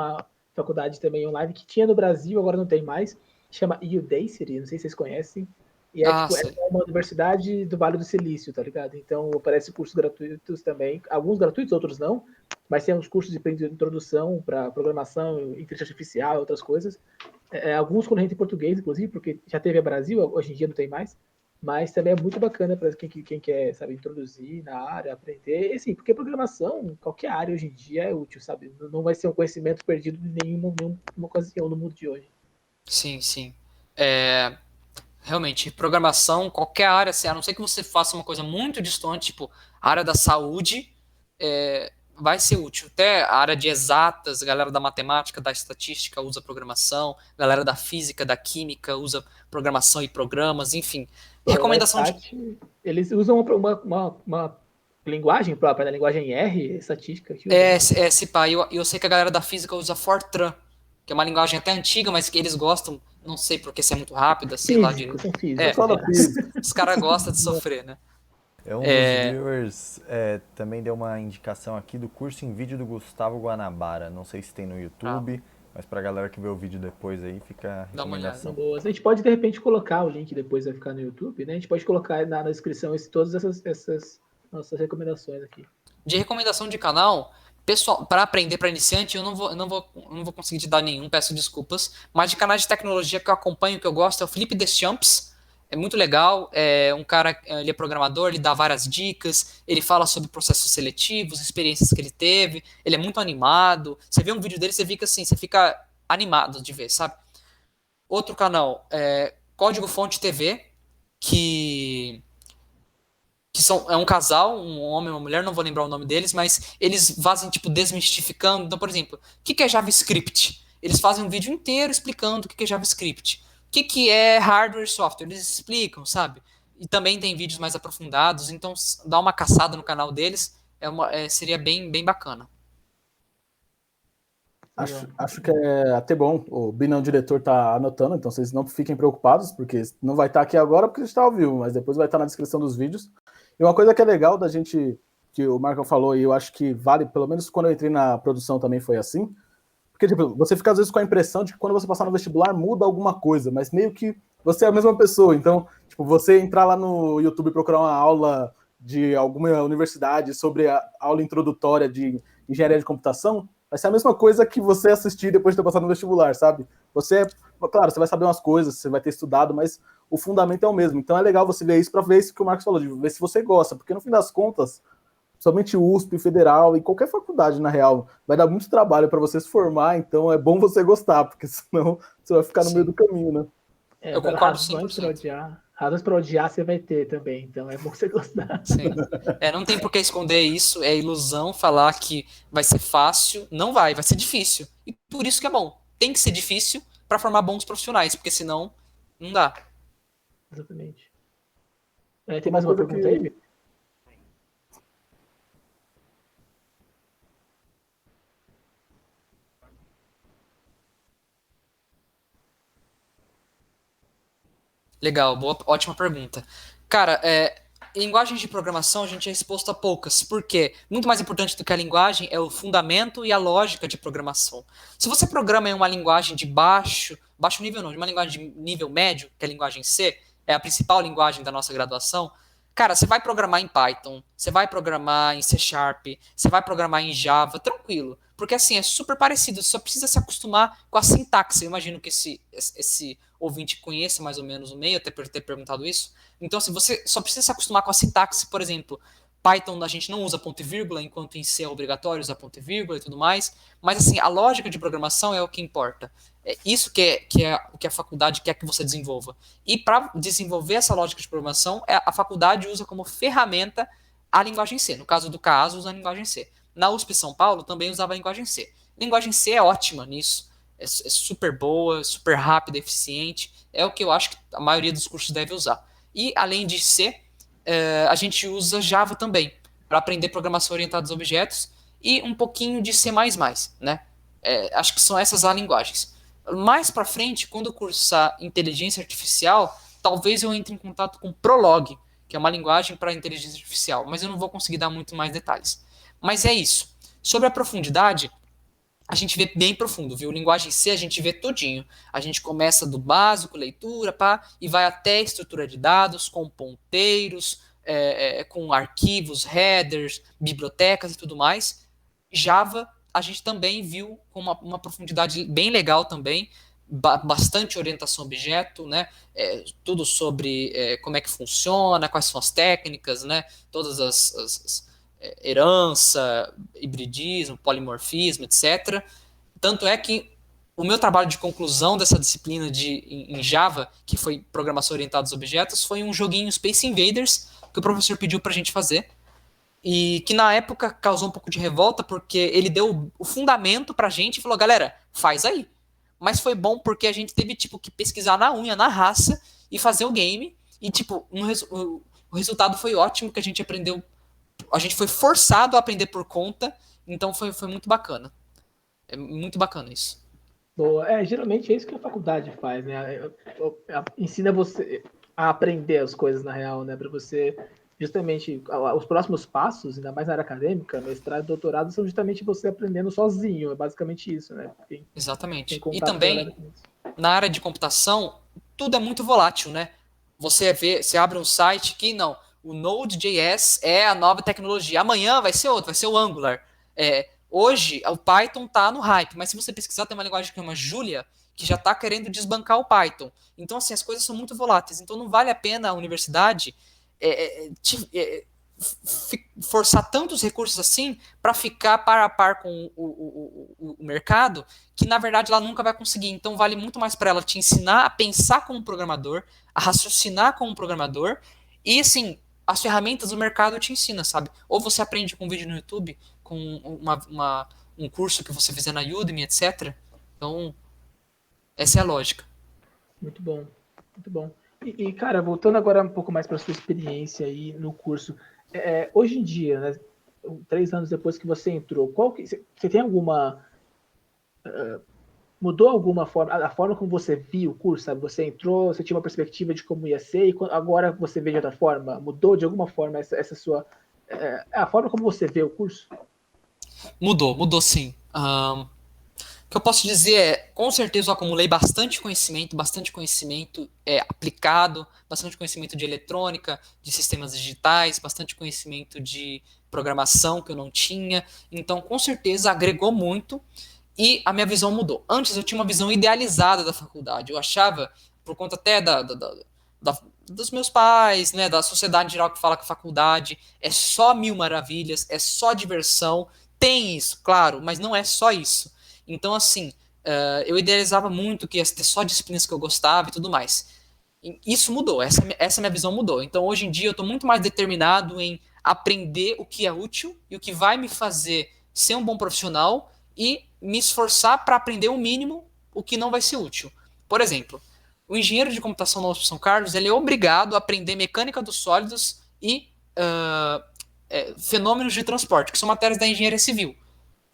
B: faculdade também online que tinha no Brasil, agora não tem mais, chama Udacity, não sei se vocês conhecem. E é uma universidade do Vale do Silício, tá ligado? Então oferece cursos gratuitos também, alguns gratuitos, outros não, mas tem uns cursos de introdução para programação, inteligência artificial, outras coisas. Alguns com gente em português, inclusive, porque já teve a Brasil, hoje em dia não tem mais. Mas também é muito bacana para quem quer, sabe, introduzir na área, aprender. E, assim, porque programação, qualquer área hoje em dia é útil, sabe? Não vai ser um conhecimento perdido em nenhuma ocasião no mundo de hoje.
A: Sim, sim. Realmente, programação, qualquer área, assim, a não ser que você faça uma coisa muito distante, tipo, a área da saúde, vai ser útil. Até a área de exatas, a galera da matemática, da estatística usa programação, a galera da física, da química usa programação e programas, enfim. Recomendação de...
B: Eles usam uma linguagem própria, né? Linguagem R, estatística.
A: Eu sei que a galera da física usa Fortran, que é uma linguagem até antiga, mas que eles gostam, não sei porque se é muito rápida, sei lá. Os caras gostam de sofrer, né?
D: Um dos viewers também deu uma indicação aqui do curso em vídeo do Gustavo Guanabara. Não sei se tem no YouTube, mas pra galera que vê o vídeo depois aí, fica a recomendação.
B: A gente pode, de repente, colocar o link depois, vai ficar no YouTube, né? A gente pode colocar na descrição todas essas nossas recomendações aqui.
A: De recomendação de canal, pessoal, para aprender para iniciante, eu não vou conseguir te dar nenhum, peço desculpas, mas de canais de tecnologia que eu acompanho, que eu gosto, é o Felipe Deschamps. É muito legal, um cara, ele é programador, ele dá várias dicas, ele fala sobre processos seletivos, experiências que ele teve, ele é muito animado. Você vê um vídeo dele, você fica animado de ver, sabe? Outro canal, Código Fonte TV, que é um casal, um homem e uma mulher, não vou lembrar o nome deles, mas eles fazem, tipo, desmistificando. Então, por exemplo, o que é JavaScript? Eles fazem um vídeo inteiro explicando o que é JavaScript. O que é hardware e software? Eles explicam, sabe? E também tem vídeos mais aprofundados, então dá uma caçada no canal deles, seria bem, bem bacana.
C: Acho que é até bom. O Binão diretor tá anotando, então vocês não fiquem preocupados, porque não vai estar aqui agora porque a gente está ao vivo, mas depois vai estar na descrição dos vídeos. E uma coisa que é legal da gente, que o Marco falou, e eu acho que vale, pelo menos quando eu entrei na produção também foi assim, porque tipo, você fica às vezes com a impressão de que quando você passar no vestibular muda alguma coisa, mas meio que você é a mesma pessoa. Então, tipo, você entrar lá no YouTube e procurar uma aula de alguma universidade sobre a aula introdutória de engenharia de computação, vai ser a mesma coisa que você assistir depois de ter passado no vestibular, sabe? Claro, você vai saber umas coisas, você vai ter estudado, mas o fundamento é o mesmo. Então é legal você ver isso para ver isso que o Marcos falou, de ver se você gosta, porque no fim das contas, somente USP, Federal e qualquer faculdade, na real, vai dar muito trabalho para você se formar, então é bom você gostar, porque senão você vai ficar no meio do caminho, né?
A: Eu concordo 100%.
B: Razões para odiar você vai ter também, então é bom você gostar.
A: Sim. Não tem por que esconder isso, é ilusão falar que vai ser fácil, não vai ser difícil. E por isso que é bom. Tem que ser difícil para formar bons profissionais, porque senão não dá.
B: Exatamente. Tem mais uma pergunta aí?
A: Legal, ótima pergunta. Cara, em linguagens de programação a gente é exposto a poucas. Por quê? Muito mais importante do que a linguagem é o fundamento e a lógica de programação. Se você programa em uma linguagem de baixo nível não, de uma linguagem de nível médio, que é a linguagem C, é a principal linguagem da nossa graduação, cara, você vai programar em Python, você vai programar em C Sharp, você vai programar em Java, tranquilo. Porque assim, é super parecido, você só precisa se acostumar com a sintaxe. Eu imagino que esse ouvinte conheça mais ou menos o meio, até por ter perguntado isso. Então, assim, você só precisa se acostumar com a sintaxe, por exemplo. Python a gente não usa ponto e vírgula, enquanto em C é obrigatório usar ponto e vírgula e tudo mais. Mas, assim, a lógica de programação é o que importa. É isso que é o que a faculdade quer que você desenvolva. E para desenvolver essa lógica de programação, a faculdade usa como ferramenta a linguagem C. No caso do caso, usa a linguagem C. Na USP São Paulo também usava a linguagem C. Linguagem C é ótima nisso, é super boa, super rápida, eficiente, é o que eu acho que a maioria dos cursos deve usar. E além de C, a gente usa Java também, para aprender programação orientada a objetos, e um pouquinho de C++, né? Acho que são essas as linguagens. Mais para frente, quando eu cursar inteligência artificial, talvez eu entre em contato com Prolog, que é uma linguagem para inteligência artificial, mas eu não vou conseguir dar muito mais detalhes. Mas é isso. Sobre a profundidade, a gente vê bem profundo, viu? Linguagem C a gente vê todinho. A gente começa do básico, leitura, e vai até estrutura de dados, com ponteiros, com arquivos, headers, bibliotecas e tudo mais. Java a gente também viu com uma profundidade bem legal também, bastante orientação a objeto, né? Tudo sobre como é que funciona, quais são as técnicas, né? Todas as herança, hibridismo, polimorfismo, etc. Tanto é que o meu trabalho de conclusão dessa disciplina em Java, que foi programação orientada a objetos, foi um joguinho Space Invaders que o professor pediu para a gente fazer, e que na época causou um pouco de revolta, porque ele deu o fundamento pra gente e falou, galera, faz aí. Mas foi bom porque a gente teve que pesquisar na unha, na raça, e fazer o game, e o resultado foi ótimo, que a gente aprendeu, a gente foi forçado a aprender por conta, então foi muito bacana. É muito bacana isso.
B: Boa. Geralmente é isso que a faculdade faz, né? Ensina você a aprender as coisas na real, né? Para você, justamente, os próximos passos, ainda mais na área acadêmica, mestrado e doutorado, são justamente você aprendendo sozinho. É basicamente isso, né?
A: Exatamente. E também, na área de computação, tudo é muito volátil, né? Você abre um site que, não, o Node.js é a nova tecnologia. Amanhã vai ser outro, vai ser o Angular. Hoje, o Python tá no hype, mas se você pesquisar, tem uma linguagem que chama Julia, que já tá querendo desbancar o Python. Então, assim, as coisas são muito voláteis. Então, não vale a pena a universidade forçar tantos recursos assim para ficar par a par com o mercado, que, na verdade, ela nunca vai conseguir. Então, vale muito mais para ela te ensinar a pensar como programador, a raciocinar como programador, e, assim, as ferramentas do mercado te ensina, sabe? Ou você aprende com um vídeo no YouTube, com um curso que você fizer na Udemy, etc. Então, essa é a lógica.
B: Muito bom, muito bom. E cara, voltando agora um pouco mais para sua experiência aí no curso, hoje em dia, né, 3 anos depois que você entrou, você tem alguma... mudou alguma forma, a forma como você viu o curso, sabe? Você entrou, você tinha uma perspectiva de como ia ser, e agora você vê de outra forma? Mudou de alguma forma essa sua... a forma como você vê o curso?
A: Mudou sim. O que eu posso dizer é, com certeza eu acumulei bastante conhecimento aplicado, bastante conhecimento de eletrônica, de sistemas digitais, bastante conhecimento de programação que eu não tinha. Então, com certeza, agregou muito e a minha visão mudou. Antes eu tinha uma visão idealizada da faculdade. Eu achava, por conta até dos meus pais, né, da sociedade em geral que fala que a faculdade é só mil maravilhas, é só diversão. Tem isso, claro, mas não é só isso. Então, assim, eu idealizava muito que ia ter só disciplinas que eu gostava e tudo mais. E isso mudou, essa minha visão mudou. Então, hoje em dia, eu estou muito mais determinado em aprender o que é útil e o que vai me fazer ser um bom profissional e me esforçar para aprender o mínimo o que não vai ser útil. Por exemplo, o engenheiro de computação na USP São Carlos, ele é obrigado a aprender mecânica dos sólidos e fenômenos de transporte, que são matérias da engenharia civil.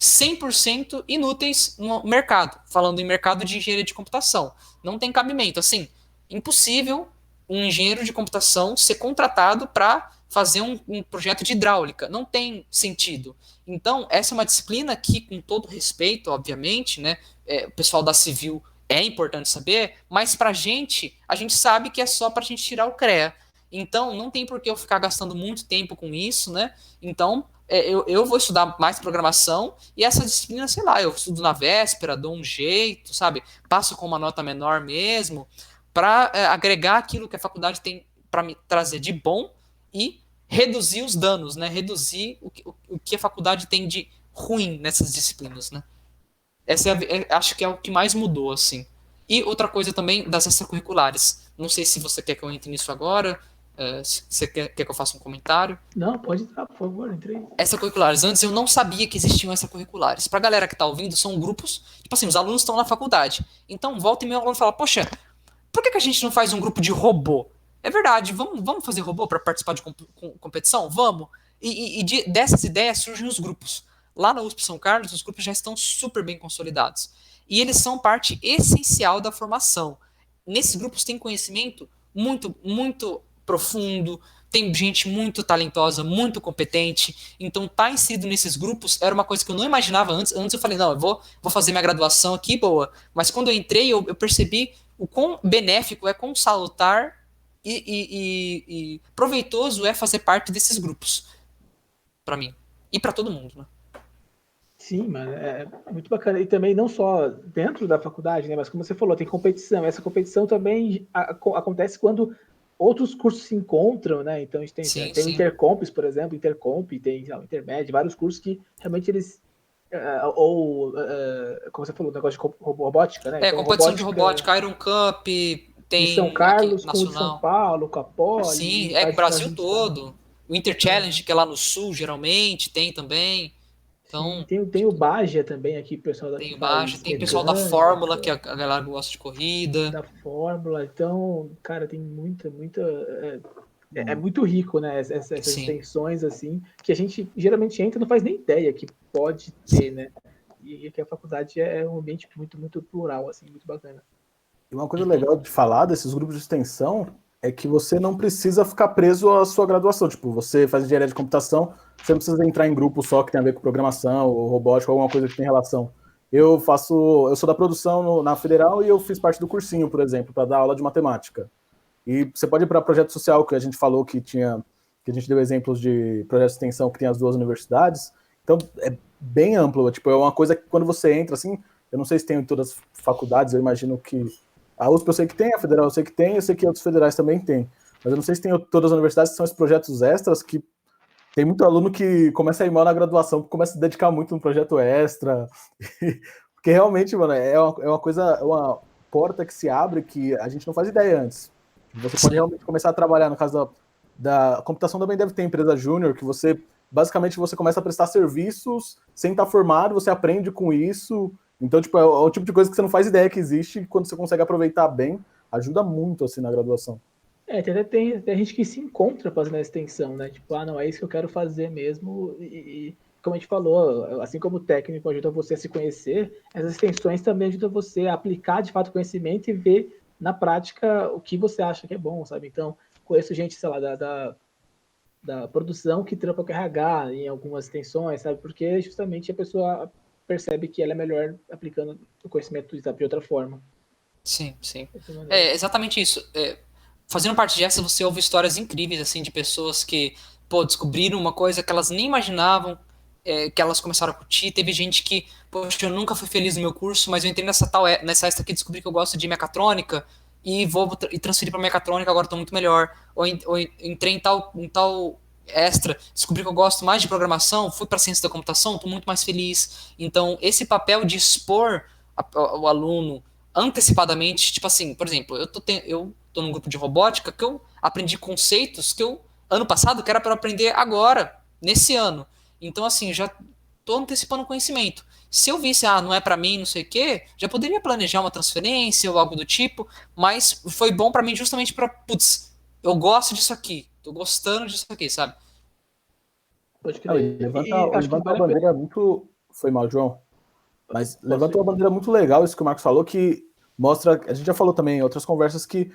A: 100% inúteis no mercado, falando em mercado de engenharia de computação. Não tem cabimento. Assim, impossível um engenheiro de computação ser contratado para fazer um projeto de hidráulica. Não tem sentido. Então, essa é uma disciplina que, com todo respeito, obviamente, né, o pessoal da civil é importante saber, mas a gente sabe que é só para a gente tirar o CREA. Então, não tem por que eu ficar gastando muito tempo com isso, né? Então, eu vou estudar mais programação e essa disciplina, sei lá, eu estudo na véspera, dou um jeito, sabe? Passo com uma nota menor mesmo, para agregar aquilo que a faculdade tem para me trazer de bom e reduzir os danos, né? Reduzir o que a faculdade tem de ruim nessas disciplinas, né? Essa acho que é o que mais mudou, assim. E outra coisa também das extracurriculares. Não sei se você quer que eu entre nisso agora, Você quer que eu faça um comentário?
B: Não, pode entrar, por favor, entrei.
A: Extracurriculares. Antes eu não sabia que existiam extracurriculares. Pra galera que tá ouvindo, são grupos. Tipo assim, os alunos estão na faculdade. Então, volta e meia o aluno fala: Poxa, por que a gente não faz um grupo de robô? É verdade, vamos fazer robô para participar de competição? Vamos. Dessas ideias surgem os grupos. Lá na USP São Carlos, os grupos já estão super bem consolidados. E eles são parte essencial da formação. Nesses grupos tem conhecimento muito, muito profundo, tem gente muito talentosa, muito competente. Então, estar inserido nesses grupos era uma coisa que eu não imaginava antes. Antes eu falei, não, eu vou fazer minha graduação aqui, boa. Mas quando eu entrei, eu percebi o quão benéfico é, quão salutar e proveitoso é fazer parte desses grupos. Para mim. E para todo mundo, né?
B: Sim, mano, é muito bacana. E também não só dentro da faculdade, né? Mas como você falou, tem competição. Essa competição também acontece quando outros cursos se encontram, né? Então a gente tem o Intercompes, por exemplo, Intercomp, tem Intermédio, vários cursos que realmente eles. Como você falou, o negócio de robótica, né?
A: Então, competição de robótica, Iron Cup, tem
B: de São Carlos,
A: com
B: o de São Paulo, com a Poli.
A: Sim, Brasil todo. O Inter Challenge, que é lá no sul, geralmente, tem também. Então,
B: sim, tem o Baja também aqui, pessoal daqui.
A: Tem o Baja, tem o pessoal da Fórmula, que a galera gosta de corrida.
B: Da Fórmula, então, cara, tem muita. É muito rico, né? Essas extensões, assim, que a gente geralmente entra e não faz nem ideia que pode ter, né? E que a faculdade é um ambiente muito, muito plural, assim, muito bacana.
C: E uma coisa legal de falar desses grupos de extensão é que você não precisa ficar preso à sua graduação. Tipo, você faz engenharia de computação, você não precisa entrar em grupo só que tem a ver com programação ou robótica, ou alguma coisa que tem relação. Eu sou da produção na Federal e eu fiz parte do cursinho, por exemplo, para dar aula de matemática. E você pode ir para projeto social, que a gente falou que a gente deu exemplos de projeto de extensão que tem as duas universidades. Então, é bem amplo. Tipo, é uma coisa que quando você entra, assim, eu não sei se tem em todas as faculdades, eu imagino que a USP eu sei que tem, a Federal eu sei que tem, eu sei que outros federais também tem. Mas eu não sei se tem todas as universidades que são esses projetos extras que tem muito aluno que começa a ir mal na graduação, começa a se dedicar muito no projeto extra. Porque realmente, mano, é uma coisa, é uma porta que se abre que a gente não faz ideia antes. Você pode realmente começar a trabalhar, no caso da computação também deve ter empresa júnior, que você, basicamente, você começa a prestar serviços sem estar formado, você aprende com isso. Então, tipo, é o tipo de coisa que você não faz ideia que existe, e quando você consegue aproveitar bem, ajuda muito, assim, na graduação.
B: Tem gente que se encontra fazendo a extensão, né? Tipo, não, é isso que eu quero fazer mesmo. E como a gente falou, assim como o técnico ajuda você a se conhecer, as extensões também ajudam você a aplicar de fato conhecimento e ver na prática o que você acha que é bom, sabe? Então, conheço gente, sei lá, da produção que trampa com RH em algumas extensões, sabe? Porque justamente a pessoa percebe que ela é melhor aplicando o conhecimento de outra forma.
A: Sim. É exatamente isso. Fazendo parte dessa, você ouve histórias incríveis, assim, de pessoas que, descobriram uma coisa que elas nem imaginavam, que elas começaram a curtir. Teve gente que, poxa, eu nunca fui feliz no meu curso, mas eu entrei nessa extra aqui, descobri que eu gosto de mecatrônica e vou transferir para mecatrônica, agora estou muito melhor. Ou entrei em tal extra, descobri que eu gosto mais de programação, fui para ciência da computação, estou muito mais feliz. Então, esse papel de expor o aluno antecipadamente, tipo assim, por exemplo, eu tô num grupo de robótica que eu aprendi conceitos que ano passado, que era para aprender agora, nesse ano. Então, assim, já tô antecipando o conhecimento. Se eu visse, não é para mim, não sei o quê, já poderia planejar uma transferência ou algo do tipo, mas foi bom para mim justamente para, eu gosto disso aqui, tô gostando disso aqui, sabe?
B: Pode crer.
C: Levanta uma bandeira muito... Foi mal, João? Mas levanta uma bandeira muito legal isso que o Marcos falou, que mostra, a gente já falou também em outras conversas, que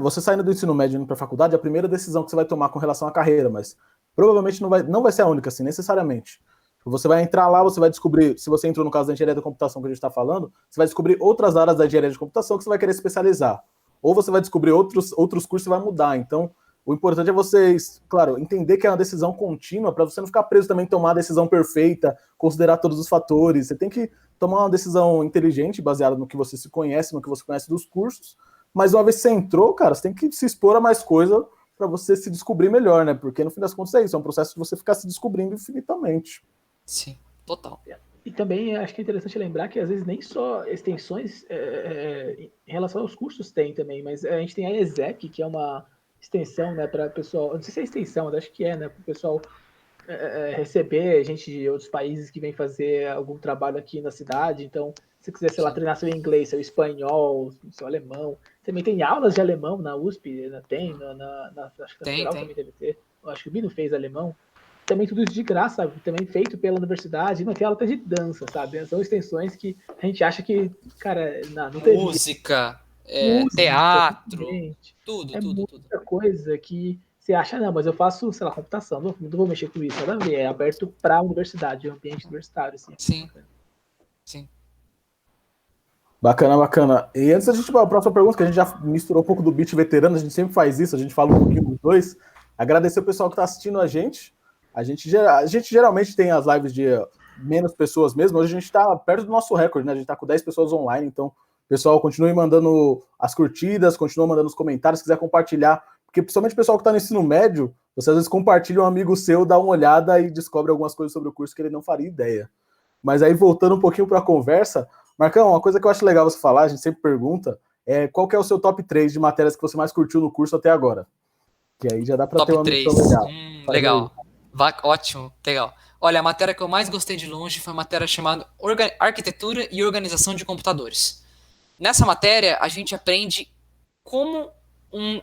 C: você saindo do ensino médio e indo para a faculdade, a primeira decisão que você vai tomar com relação à carreira, mas provavelmente não vai ser a única, assim, necessariamente. Você vai entrar lá, você vai descobrir, se você entrou no caso da engenharia da computação que a gente está falando, você vai descobrir outras áreas da engenharia de computação que você vai querer especializar. Ou você vai descobrir outros cursos e vai mudar. Então, o importante é vocês, claro, entender que é uma decisão contínua para você não ficar preso também em tomar a decisão perfeita, considerar todos os fatores. Você tem que tomar uma decisão inteligente, baseada no que você se conhece, no que você conhece dos cursos. Mas uma vez que você entrou, cara, você tem que se expor a mais coisa para você se descobrir melhor, né? Porque no fim das contas é isso, é um processo de você ficar se descobrindo infinitamente.
A: Sim, total.
B: E também acho que é interessante lembrar que às vezes nem só extensões em relação aos cursos tem também, mas a gente tem a ESEC, que é uma extensão, né, para o pessoal, não sei se é extensão, mas acho que é, né, para o pessoal receber gente de outros países que vem fazer algum trabalho aqui na cidade. Então, se você quiser, sei lá, treinar seu inglês, seu espanhol, seu alemão, também tem aulas de alemão na USP, né? Tem, acho que na Federal também deve ter. Eu acho que o Bino fez alemão. Também tudo isso de graça, sabe? Também feito pela universidade. Não tem aula até de dança, sabe? São extensões que a gente acha que, cara, não tem
A: música, teatro, tudo.
B: Muita coisa que você acha, não, mas eu faço, sei lá, computação, não vou mexer com isso, nada a ver, é aberto para a universidade, é um ambiente universitário, assim.
A: Sim.
C: Bacana. E antes da gente ir para a próxima pergunta, que a gente já misturou um pouco do beat veterano, a gente sempre faz isso, a gente fala um pouquinho dos dois. Agradecer o pessoal que está assistindo a gente. A gente geralmente tem as lives de menos pessoas mesmo, hoje a gente está perto do nosso recorde, né? A gente está com 10 pessoas online, então, pessoal, continue mandando as curtidas, continue mandando os comentários, se quiser compartilhar, porque principalmente o pessoal que está no ensino médio, você às vezes compartilha um amigo seu, dá uma olhada e descobre algumas coisas sobre o curso que ele não faria ideia. Mas aí, voltando um pouquinho para a conversa, Marcão, uma coisa que eu acho legal você falar, a gente sempre pergunta, qual que é o seu top 3 de matérias que você mais curtiu no curso até agora? Que aí já dá para ter uma noção legal.
A: Legal. Ótimo, legal. Olha, a matéria que eu mais gostei de longe foi a matéria chamada Arquitetura e Organização de Computadores. Nessa matéria, a gente aprende como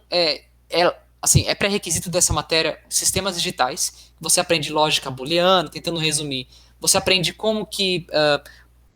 A: é pré-requisito dessa matéria sistemas digitais. Você aprende lógica booleana, tentando resumir. Você aprende como que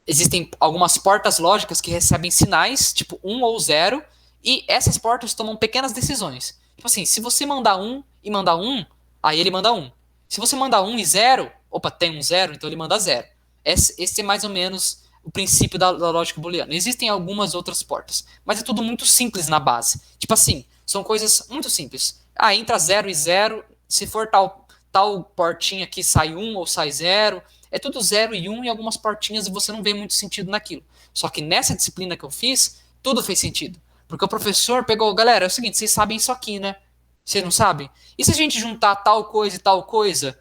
A: existem algumas portas lógicas que recebem sinais, tipo 1 ou 0, e essas portas tomam pequenas decisões. Tipo assim, se você mandar 1 e mandar 1, aí ele manda 1. Se você mandar 1 e 0, opa, tem um 0, então ele manda 0. Esse é mais ou menos o princípio da lógica booleana. Existem algumas outras portas, mas é tudo muito simples na base. Tipo assim, são coisas muito simples. Entra 0 e 0, se for tal portinha aqui sai 1 ou sai 0, é tudo 0 e 1 em algumas portinhas e você não vê muito sentido naquilo. Só que nessa disciplina que eu fiz, tudo fez sentido. Porque o professor pegou, galera, é o seguinte, vocês sabem isso aqui, né? Vocês não sabem? E se a gente juntar tal coisa e tal coisa?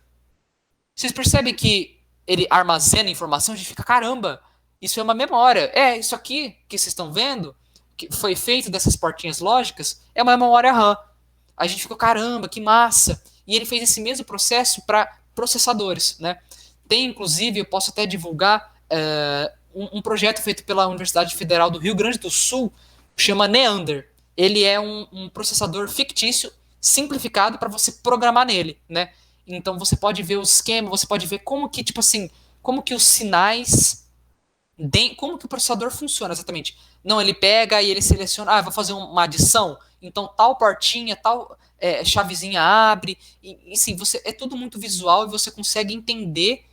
A: Vocês percebem que ele armazena informação? A gente fica, caramba, isso é uma memória. Isso aqui que vocês estão vendo, que foi feito dessas portinhas lógicas, é uma memória RAM. A gente ficou, caramba, que massa. E ele fez esse mesmo processo para processadores, né? Tem, inclusive, eu posso até divulgar um projeto feito pela Universidade Federal do Rio Grande do Sul, chama Neander. Ele é um processador fictício, simplificado para você programar nele, né? Então você pode ver o esquema, você pode ver como que, tipo assim, como que os sinais, como que o processador funciona exatamente. Não, ele pega e ele seleciona, vou fazer uma adição, então tal portinha, tal chavezinha abre, e sim, é tudo muito visual e você consegue entender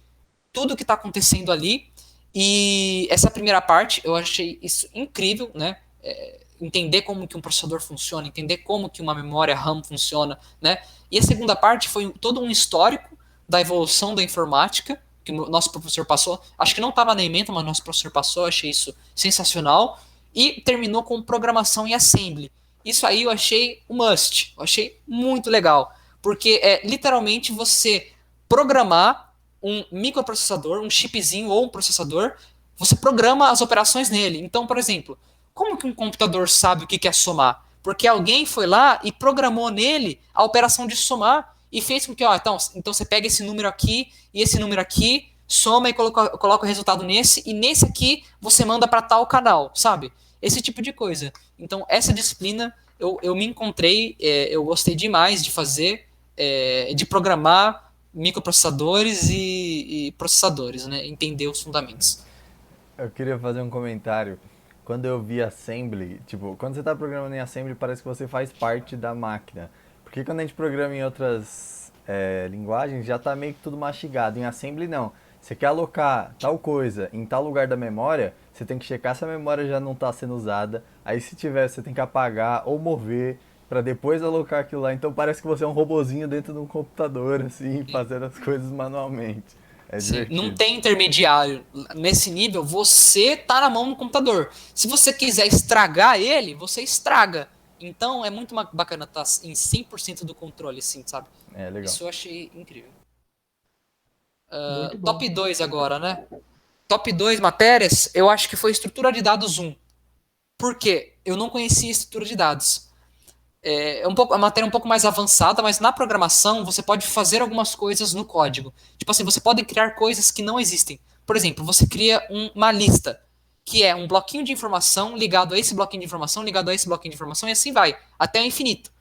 A: tudo que está acontecendo ali. E essa primeira parte, eu achei isso incrível, né? Entender como que um processador funciona, entender como que uma memória RAM funciona, né? E a segunda parte foi todo um histórico da evolução da informática, que o nosso professor passou. Acho que não estava na ementa, mas o nosso professor passou, achei isso sensacional. E terminou com programação em assembly. Isso aí eu achei um must, eu achei muito legal, porque é literalmente você programar um microprocessador, um chipzinho ou um processador, você programa as operações nele. Então, por exemplo, como que um computador sabe o que é somar? Porque alguém foi lá e programou nele a operação de somar e fez com que, então você pega esse número aqui e esse número aqui, soma e coloca o resultado nesse, e nesse aqui você manda para tal canal, sabe? Esse tipo de coisa. Então, essa disciplina eu me encontrei, eu gostei demais de fazer, de programar microprocessadores e processadores, né? Entender os fundamentos.
D: Eu queria fazer um comentário. Quando eu vi Assembly, tipo, quando você está programando em Assembly, parece que você faz parte da máquina. Porque quando a gente programa em outras linguagens, já está meio que tudo mastigado. Em Assembly, não. Você quer alocar tal coisa em tal lugar da memória, você tem que checar se a memória já não está sendo usada. Aí, se tiver, você tem que apagar ou mover para depois alocar aquilo lá. Então, parece que você é um robozinho dentro de um computador, assim, fazendo as coisas manualmente.
A: Sim, não tem intermediário. Nesse nível, você tá na mão do computador. Se você quiser estragar ele, você estraga. Então é muito bacana estar em 100% do controle, assim, sabe?
D: Legal.
A: Isso eu achei incrível. Top 2 agora, né? Top 2 matérias, eu acho que foi estrutura de dados 1. Por quê? Eu não conhecia estrutura de dados. é uma matéria um pouco mais avançada, mas na programação você pode fazer algumas coisas no código. Tipo assim, você pode criar coisas que não existem. Por exemplo, você cria uma lista, que é um bloquinho de informação ligado a esse bloquinho de informação, ligado a esse bloquinho de informação, e assim vai, até o infinito.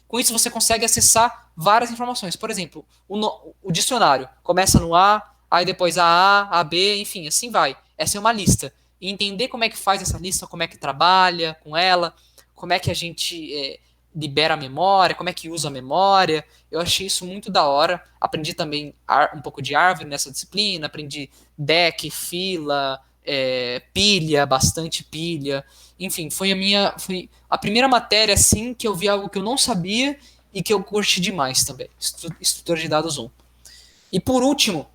A: Com isso você consegue acessar várias informações. Por exemplo, o dicionário começa no A, aí depois a B, enfim, assim vai. Essa é uma lista. E entender como é que faz essa lista, como é que trabalha com ela, como é que a gente libera a memória, como é que usa a memória. Eu achei isso muito da hora. Aprendi também um pouco de árvore nessa disciplina, aprendi deck, fila, pilha, bastante pilha. Enfim, foi a primeira matéria assim que eu vi algo que eu não sabia e que eu curti demais também. Estrutura de dados 1. E por último,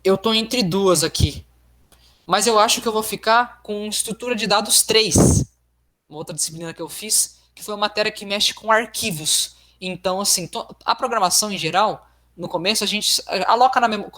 A: eu tô entre duas aqui. Mas eu acho que eu vou ficar com estrutura de dados 3. Uma outra disciplina que eu fiz, que foi uma matéria que mexe com arquivos. Então, assim, a programação em geral, no começo a gente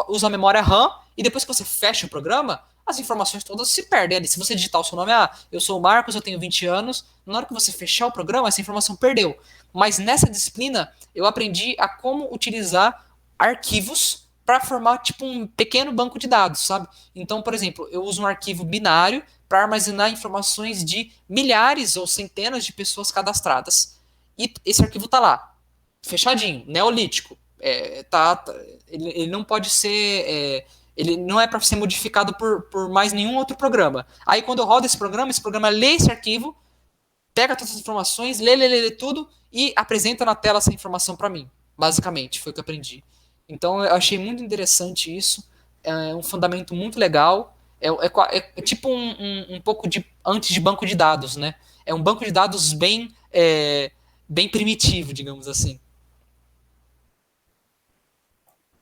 A: usa a memória RAM e depois que você fecha o programa, as informações todas se perdem ali. Se você digitar o seu nome, eu sou o Marcos, eu tenho 20 anos, na hora que você fechar o programa, essa informação perdeu. Mas nessa disciplina, eu aprendi a como utilizar arquivos para formar tipo um pequeno banco de dados, sabe? Então, por exemplo, eu uso um arquivo binário para armazenar informações de milhares ou centenas de pessoas cadastradas. E esse arquivo está lá, fechadinho, neolítico. Ele não pode ser. Ele não é para ser modificado por mais nenhum outro programa. Aí, quando eu rodo esse programa lê esse arquivo, pega todas as informações, lê tudo e apresenta na tela essa informação para mim. Basicamente, foi o que eu aprendi. Então, eu achei muito interessante isso. É um fundamento muito legal. É tipo um pouco antes de banco de dados, né? É um banco de dados bem primitivo, digamos assim.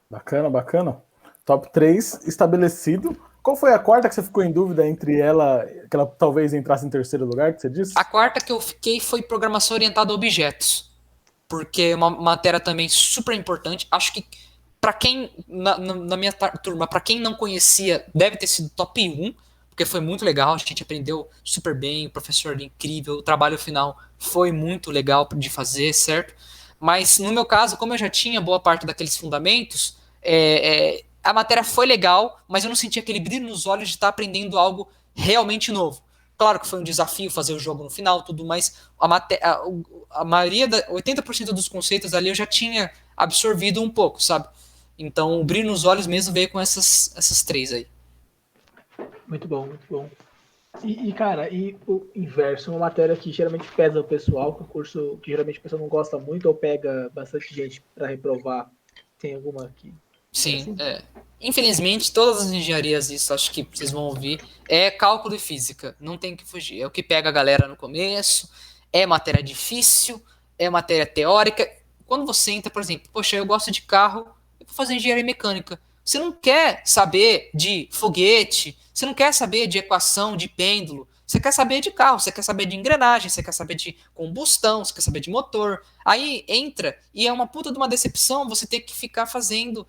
C: Bacana, bacana. Top 3 estabelecido. Qual foi a quarta que você ficou em dúvida entre ela, que ela talvez entrasse em terceiro lugar, que você disse?
A: A quarta que eu fiquei foi programação orientada a objetos. Porque é uma matéria também super importante. Acho que para quem, na minha turma, para quem não conhecia, deve ter sido top 1, porque foi muito legal, a gente aprendeu super bem, o professor era incrível, o trabalho final foi muito legal de fazer, certo? Mas no meu caso, como eu já tinha boa parte daqueles fundamentos, a matéria foi legal, mas eu não senti aquele brilho nos olhos de estar aprendendo algo realmente novo. Claro que foi um desafio fazer o jogo no final, tudo, mas a maioria, 80% dos conceitos ali eu já tinha absorvido um pouco, sabe? Então o brilho nos olhos mesmo veio com essas três aí.
B: Muito bom, muito bom. Cara, e o inverso, uma matéria que geralmente pesa o pessoal, um curso que geralmente o pessoal não gosta muito ou pega bastante gente para reprovar. Tem alguma aqui?
A: Sim, infelizmente, todas as engenharias, isso acho que vocês vão ouvir, é cálculo e física, não tem que fugir. É o que pega a galera no começo, é matéria difícil, é matéria teórica. Quando você entra, por exemplo, poxa, eu gosto de carro, eu vou fazer engenharia mecânica. Você não quer saber de foguete, você não quer saber de equação, de pêndulo, você quer saber de carro, você quer saber de engrenagem, você quer saber de combustão, você quer saber de motor. Aí entra e é uma puta de uma decepção você ter que ficar fazendo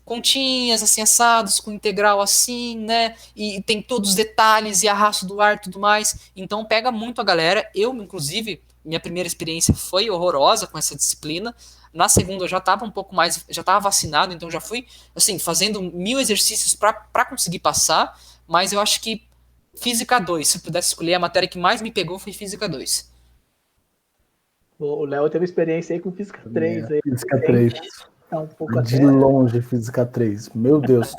A: continhas assim assados com integral assim, né? E tem todos os detalhes e arrasto do ar e tudo mais. Então pega muito a galera. Eu, inclusive, minha primeira experiência foi horrorosa com essa disciplina. Na segunda eu já estava um pouco mais, já estava vacinado, então já fui assim fazendo 1000 exercícios para conseguir passar. Mas eu acho que Física 2, se eu pudesse escolher, a matéria que mais me pegou foi Física 2.
B: O Léo teve experiência aí com Física 3. Aí.
C: Física 3.
B: Tá um pouco
C: de
B: até...
C: longe, Física 3. Meu Deus.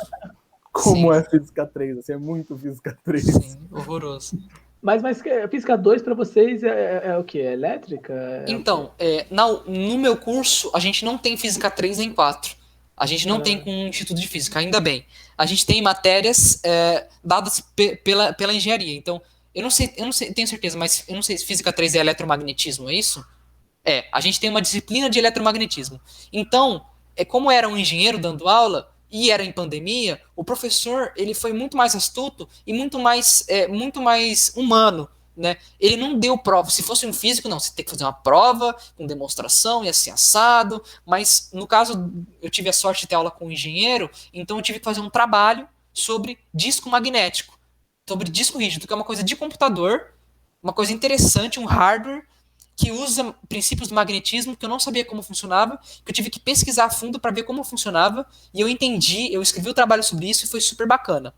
C: Como
A: Sim.
C: é Física 3? Assim, é muito Física 3.
A: Sim, horroroso.
B: Mas Física 2 para vocês é o quê? É elétrica?
A: Então, no meu curso, a gente não tem Física 3 nem 4. A gente não tem com o Instituto de Física, ainda bem. A gente tem matérias dadas pela engenharia. Então, eu não sei, tenho certeza, mas eu não sei se Física 3 é eletromagnetismo, é isso? A gente tem uma disciplina de eletromagnetismo. Então, como era um engenheiro dando aula e era em pandemia, o professor ele foi muito mais astuto e muito mais humano, né? Ele não deu prova. Se fosse um físico, não, você tem que fazer uma prova com demonstração e assim assado. Mas no caso, eu tive a sorte de ter aula com um engenheiro, então eu tive que fazer um trabalho sobre disco magnético, sobre disco rígido, que é uma coisa de computador. uma coisa interessante, um hardware que usa princípios do magnetismo que eu não sabia como funcionava, que eu tive que pesquisar a fundo para ver como funcionava, e eu entendi, eu escrevi o trabalho sobre isso e foi super bacana.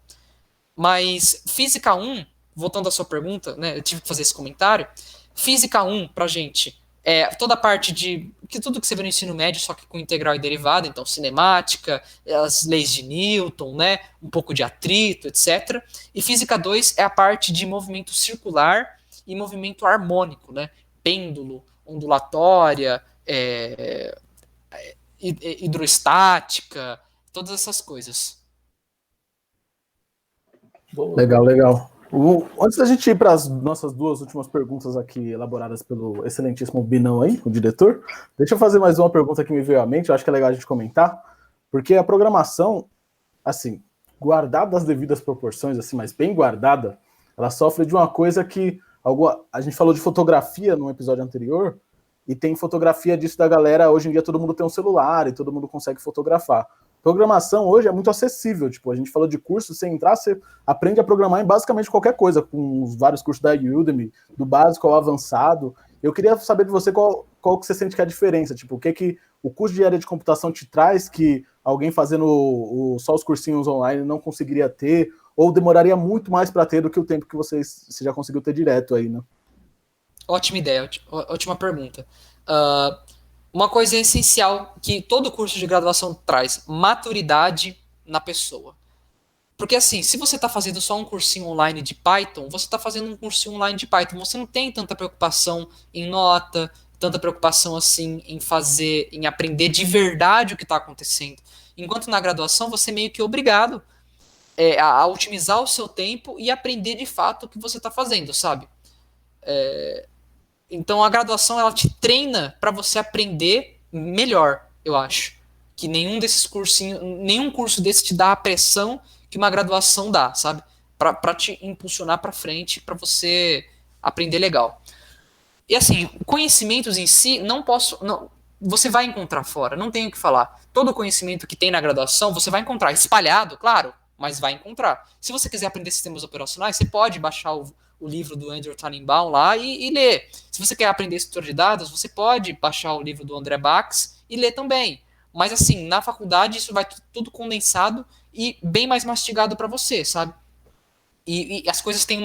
A: Mas Física 1, voltando à sua pergunta, né, eu tive que fazer esse comentário, Física 1, pra gente, é toda a parte de tudo que você vê no ensino médio, só que com integral e derivada, então cinemática, as leis de Newton, né, um pouco de atrito, etc. E Física 2 é a parte de movimento circular e movimento harmônico, né, pêndulo, ondulatória, hidrostática, todas essas coisas.
B: Boa.
C: Legal, legal. Antes da gente ir para as nossas duas últimas perguntas aqui, elaboradas pelo excelentíssimo Binão aí, o diretor, deixa eu fazer mais uma pergunta que me veio à mente, eu acho que é legal a gente comentar, porque a programação, assim, guardada as devidas proporções, assim, mas bem guardada, ela sofre de uma coisa que a gente falou de fotografia no episódio anterior, e tem fotografia disso da galera, hoje em dia todo mundo tem um celular e todo mundo consegue fotografar. Programação hoje é muito acessível, tipo, a gente falou de curso, você entrar, você aprende a programar em basicamente qualquer coisa, com os vários cursos da Udemy, do básico ao avançado. Eu queria saber de você qual que você sente que é a diferença, tipo, o que o curso de área de computação te traz que alguém fazendo só os cursinhos online não conseguiria ter, ou demoraria muito mais para ter do que o tempo que você já conseguiu ter direto aí, né?
A: Ótima ideia, ótima pergunta. Uma coisa essencial que todo curso de graduação traz, maturidade na pessoa. Porque assim, se você está fazendo só um cursinho online de Python, você está fazendo um cursinho online de Python, você não tem tanta preocupação em nota, tanta preocupação assim em aprender de verdade o que está acontecendo. Enquanto na graduação você é meio que obrigado a otimizar o seu tempo e aprender de fato o que você está fazendo, sabe? Então a graduação ela te treina para você aprender melhor, eu acho. Que nenhum desses cursinhos, nenhum curso desse te dá a pressão que uma graduação dá, sabe? Para te impulsionar para frente, para você aprender legal. E assim, conhecimentos em si, você vai encontrar fora, não tenho o que falar. Todo conhecimento que tem na graduação, você vai encontrar espalhado, claro, mas vai encontrar. Se você quiser aprender sistemas operacionais, você pode baixar o livro do Andrew Tannenbaum lá e ler. Se você quer aprender estrutura de dados, você pode baixar o livro do André Bax e ler também. Mas assim, na faculdade isso vai tudo condensado e bem mais mastigado para você, sabe? E as coisas têm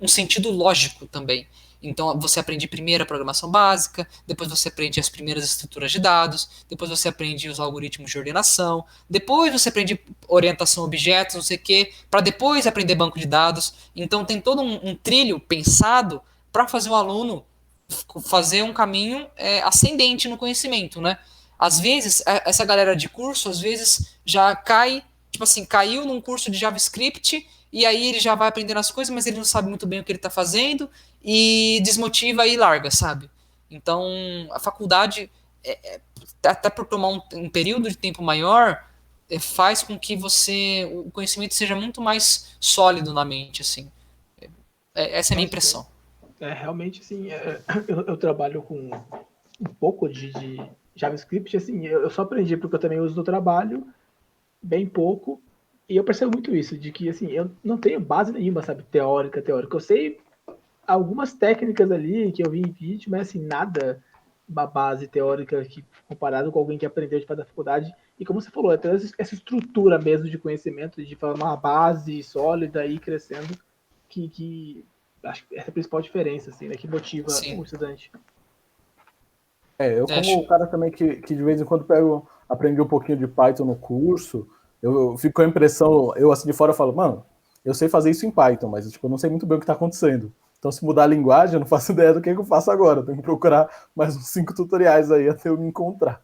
A: um sentido lógico também. Então você aprende primeiro a programação básica, depois você aprende as primeiras estruturas de dados, depois você aprende os algoritmos de ordenação, depois você aprende orientação a objetos, não sei o quê, para depois aprender banco de dados. Então tem todo um trilho pensado para fazer o aluno fazer um caminho ascendente no conhecimento, né? Às vezes, essa galera de curso, às vezes já cai, tipo assim, caiu num curso de JavaScript e aí ele já vai aprendendo as coisas, mas ele não sabe muito bem o que ele está fazendo e desmotiva e larga, sabe? Então, a faculdade, até por tomar um período de tempo maior, faz com que o conhecimento seja muito mais sólido na mente, assim. Essa é a minha impressão.
B: Realmente, assim, eu trabalho com um pouco de JavaScript, assim, eu só aprendi porque eu também uso no trabalho, bem pouco, e eu percebo muito isso, de que, assim, eu não tenho base nenhuma, sabe, teórica. Eu sei algumas técnicas ali que eu vi em vídeo, mas, assim, nada uma base teórica que, comparado com alguém que aprendeu de da faculdade. E como você falou, até essa estrutura mesmo de conhecimento, de formar uma base sólida e ir crescendo, que acho que essa é a principal diferença, assim, né, que motiva o estudante.
C: Eu como o cara também que de vez em quando aprendi um pouquinho de Python no curso, eu fico com a impressão, eu assim de fora falo, mano, eu sei fazer isso em Python, mas tipo, eu não sei muito bem o que está acontecendo. Então se mudar a linguagem, eu não faço ideia do que eu faço agora. Eu tenho que procurar mais uns 5 tutoriais aí até eu me encontrar.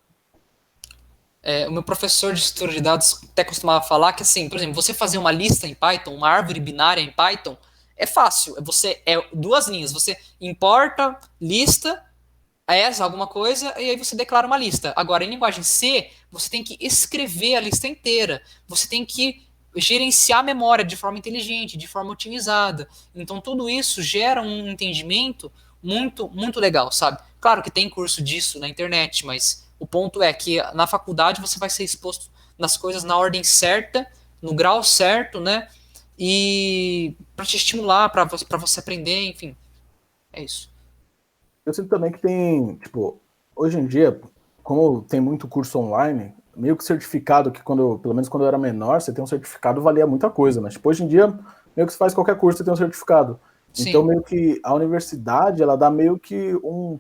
A: O meu professor de estrutura de dados até costumava falar que, assim, por exemplo, você fazer uma lista em Python, uma árvore binária em Python, é fácil. Duas linhas. Você importa, lista, alguma coisa, e aí você declara uma lista. Agora, em linguagem C, você tem que escrever a lista inteira. Você tem que gerenciar a memória de forma inteligente, de forma otimizada. Então, tudo isso gera um entendimento muito, muito legal, sabe? Claro que tem curso disso na internet, mas o ponto é que na faculdade você vai ser exposto nas coisas na ordem certa, no grau certo, né? E para te estimular, para você aprender, enfim. É isso.
C: Eu sinto também que tem, tipo, hoje em dia, como tem muito curso online, meio que certificado, que pelo menos quando eu era menor, você tem um certificado, valia muita coisa, mas tipo, hoje em dia, meio que você faz qualquer curso, você tem um certificado. Então,
A: Sim.
C: meio que a universidade, ela dá meio que um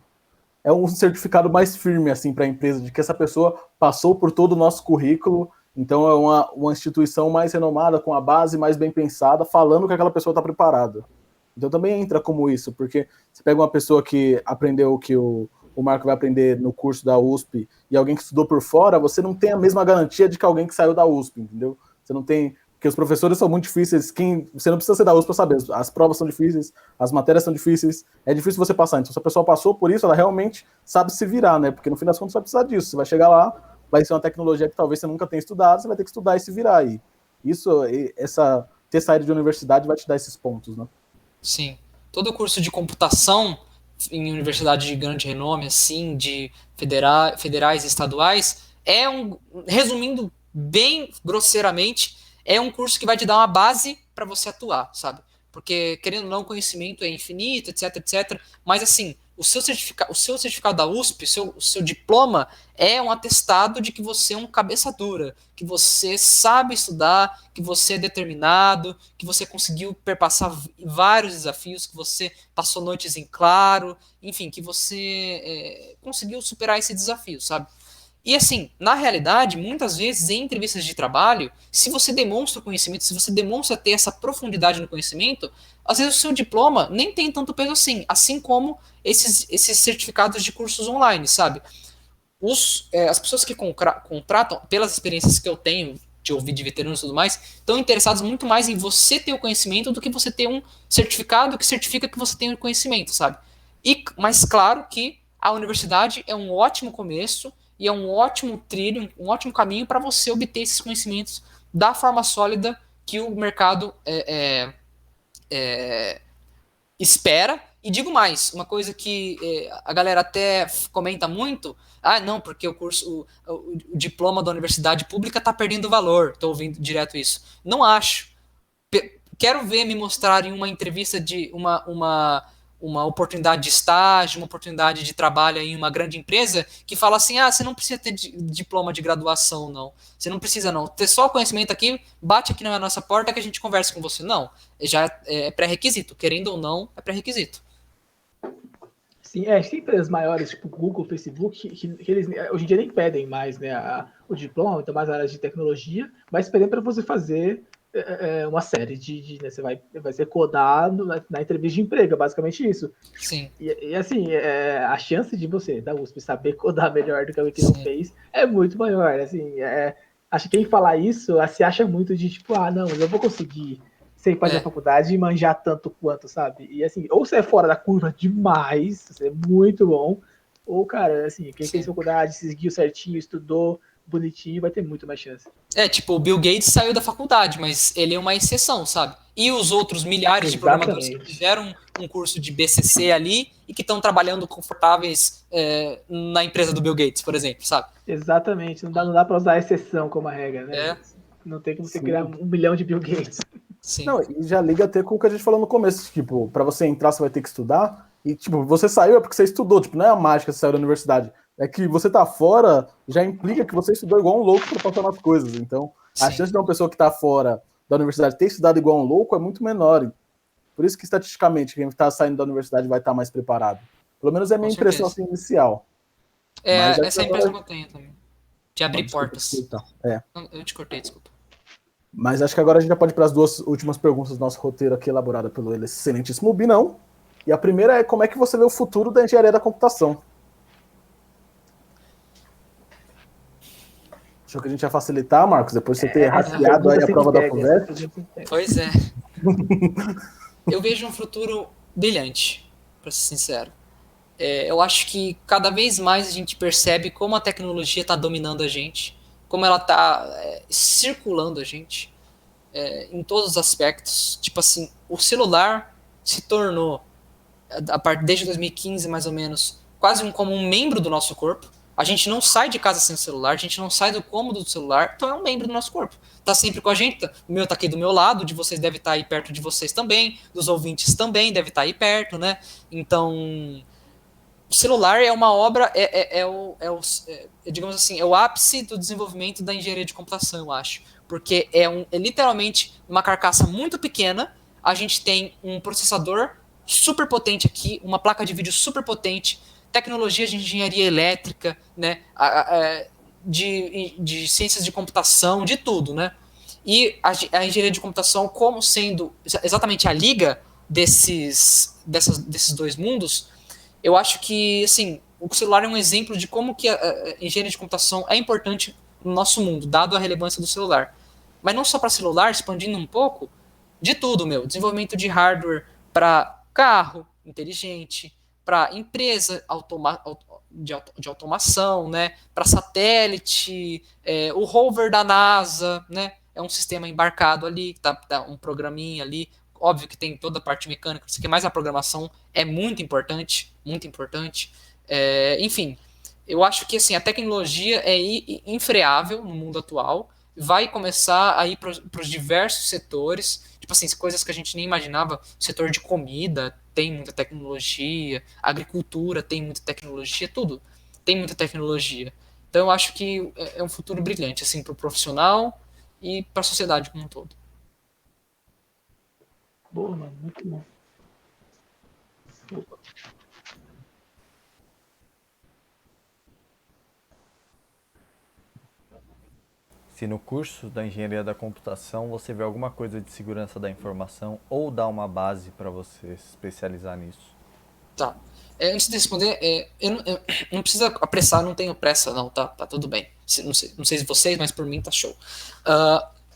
C: certificado mais firme, assim, para a empresa, de que essa pessoa passou por todo o nosso currículo, então é uma instituição mais renomada, com a base mais bem pensada, falando que aquela pessoa está preparada. Então também entra como isso, porque você pega uma pessoa que aprendeu o que o Marco vai aprender no curso da USP e alguém que estudou por fora, você não tem a mesma garantia de que alguém que saiu da USP, entendeu? Você não tem. Porque os professores são muito difíceis, você não precisa ser da USP para saber, as provas são difíceis, as matérias são difíceis, é difícil você passar. Então, se a pessoa passou por isso, ela realmente sabe se virar, né? Porque no fim das contas você vai precisar disso. Você vai chegar lá, vai ser uma tecnologia que talvez você nunca tenha estudado, você vai ter que estudar e se virar aí. Ter saído de universidade vai te dar esses pontos, né?
A: Sim. Todo curso de computação em universidade de grande renome, assim, de federais e estaduais, resumindo bem grosseiramente, é um curso que vai te dar uma base para você atuar, sabe? Porque, querendo ou não, o conhecimento é infinito, etc, etc. Mas, assim, o seu certificado da USP, o seu diploma, é um atestado de que você é um cabeça dura, que você sabe estudar, que você é determinado, que você conseguiu perpassar vários desafios, que você passou noites em claro, enfim, que você conseguiu superar esse desafio, sabe? E assim, na realidade, muitas vezes em entrevistas de trabalho, se você demonstra conhecimento, se você demonstra ter essa profundidade no conhecimento, às vezes o seu diploma nem tem tanto peso assim como esses certificados de cursos online, sabe? As pessoas que contratam, pelas experiências que eu tenho de ouvir de veteranos e tudo mais, estão interessados muito mais em você ter o conhecimento do que você ter um certificado que certifica que você tem o conhecimento, sabe? Mas claro que a universidade é um ótimo começo e é um ótimo trilho, um ótimo caminho para você obter esses conhecimentos da forma sólida que o mercado espera. E digo mais, uma coisa que a galera até comenta muito, não, porque o diploma da universidade pública está perdendo valor, estou ouvindo direto isso. Não acho. Quero ver me mostrar em uma entrevista de uma oportunidade de estágio, uma oportunidade de trabalho em uma grande empresa, que fala assim, você não precisa ter diploma de graduação, não. Você não precisa, não. Ter só conhecimento aqui, bate aqui na nossa porta que a gente conversa com você. Não, já é pré-requisito. Querendo ou não, é pré-requisito.
B: Sim, tem empresas maiores, tipo Google, Facebook, que eles hoje em dia nem pedem mais, né, o diploma, então mais áreas de tecnologia, mas pedem para você fazer uma série né, você vai ser codado na entrevista de emprego, basicamente isso.
A: Sim.
B: E assim, a chance de você, da USP, saber codar melhor do que alguém que não fez é muito maior. Assim, acho que quem falar isso se acha muito de tipo, não, eu vou conseguir sem fazer a faculdade e manjar tanto quanto, sabe? E assim, ou você é fora da curva demais, você é muito bom, ou, cara, assim, quem fez faculdade, seguiu certinho, estudou bonitinho, vai ter muito mais chance.
A: Tipo, o Bill Gates saiu da faculdade, mas ele é uma exceção, sabe? E os outros milhares de programadores que fizeram um curso de BCC ali e que estão trabalhando confortáveis na empresa do Bill Gates, por exemplo, sabe?
B: Exatamente, não dá para usar a exceção como a regra, né? Não tem como você criar 1 milhão de Bill Gates.
C: Sim. Não, e já liga até com o que a gente falou no começo, tipo, para você entrar você vai ter que estudar, e tipo, você saiu é porque você estudou, tipo, não é a mágica que você saiu da universidade, é que você tá fora, já implica que você estudou igual um louco para passar nas coisas, então a chance de uma pessoa que tá fora da universidade ter estudado igual um louco é muito menor, por isso que estatisticamente quem tá saindo da universidade vai estar mais preparado, pelo menos é a minha impressão assim, inicial.
A: Essa é a impressão que eu tenho também, de abrir portas. Eu te cortei, desculpa.
C: Mas acho que agora a gente já pode ir para as 2 últimas perguntas do nosso roteiro aqui, elaborada pelo excelentíssimo Binão. E a primeira é como é que você vê o futuro da engenharia da computação? Achou que a gente ia facilitar, Marcos? Depois de você ter hackeado aí a prova da FUVEST?
A: Pois é. Eu vejo um futuro brilhante, para ser sincero. Eu acho que cada vez mais a gente percebe como a tecnologia está dominando a gente, como ela está circulando a gente em todos os aspectos. Tipo assim, o celular se tornou, desde 2015 mais ou menos, quase como um membro do nosso corpo. A gente não sai de casa sem o celular, a gente não sai do cômodo do celular, então é um membro do nosso corpo. Tá sempre com a gente, o meu tá aqui do meu lado, de vocês deve estar aí perto de vocês também, dos ouvintes também deve estar aí perto, né? Então, o celular é uma obra, digamos assim, é o ápice do desenvolvimento da engenharia de computação, eu acho. Porque é literalmente uma carcaça muito pequena, a gente tem um processador super potente aqui, uma placa de vídeo super potente, tecnologias de engenharia elétrica, né, de ciências de computação, de tudo, né? E a engenharia de computação como sendo exatamente a liga desses dois mundos, eu acho que, assim, o celular é um exemplo de como que a engenharia de computação é importante no nosso mundo, dado a relevância do celular. Mas não só para celular, expandindo um pouco, de tudo, meu. Desenvolvimento de hardware para carro inteligente, para empresa de automação, né? Para satélite, o rover da NASA, né? É um sistema embarcado ali, tá um programinha ali. Óbvio que tem toda a parte mecânica, isso aqui, mas a programação é muito importante, muito importante. Enfim, eu acho que assim, a tecnologia é infreável no mundo atual, vai começar a ir para os diversos setores, tipo assim, coisas que a gente nem imaginava, setor de comida tem muita tecnologia, agricultura tem muita tecnologia, tudo tem muita tecnologia. Então eu acho que é um futuro brilhante, assim, para o profissional e para a sociedade como um todo.
B: Boa, mano, muito bom. Opa.
D: Se no curso da engenharia da computação você vê alguma coisa de segurança da informação ou dá uma base para você se especializar nisso.
A: Tá. Antes de responder, não precisa apressar, não tenho pressa, não, tá? Tá tudo bem. Não sei se vocês, mas por mim tá show.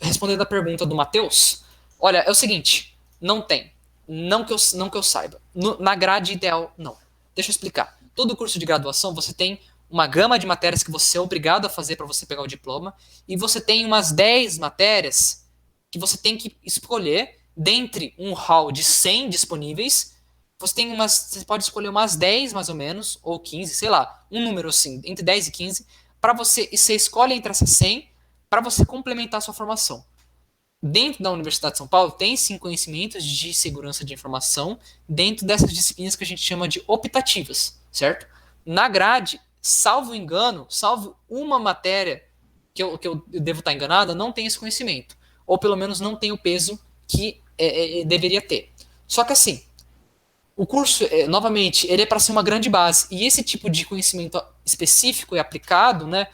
A: Respondendo a pergunta do Matheus, olha, é o seguinte, não tem. Não que eu saiba. Na grade ideal, não. Deixa eu explicar. Todo curso de graduação, você tem uma gama de matérias que você é obrigado a fazer para você pegar o diploma, e você tem umas 10 matérias que você tem que escolher dentre um hall de 100 disponíveis. Você pode escolher umas 10 mais ou menos, ou 15, sei lá, um número assim, entre 10 e 15, e você escolhe entre essas 100 para você complementar a sua formação. Dentro da Universidade de São Paulo tem sim conhecimentos de segurança de informação dentro dessas disciplinas que a gente chama de optativas, certo? Na grade, salvo engano, salvo uma matéria que eu devo estar enganada, não tem esse conhecimento, ou pelo menos não tem o peso que deveria ter. Só que assim, o curso, novamente, ele é para ser uma grande base. E esse tipo de conhecimento específico e aplicado, né,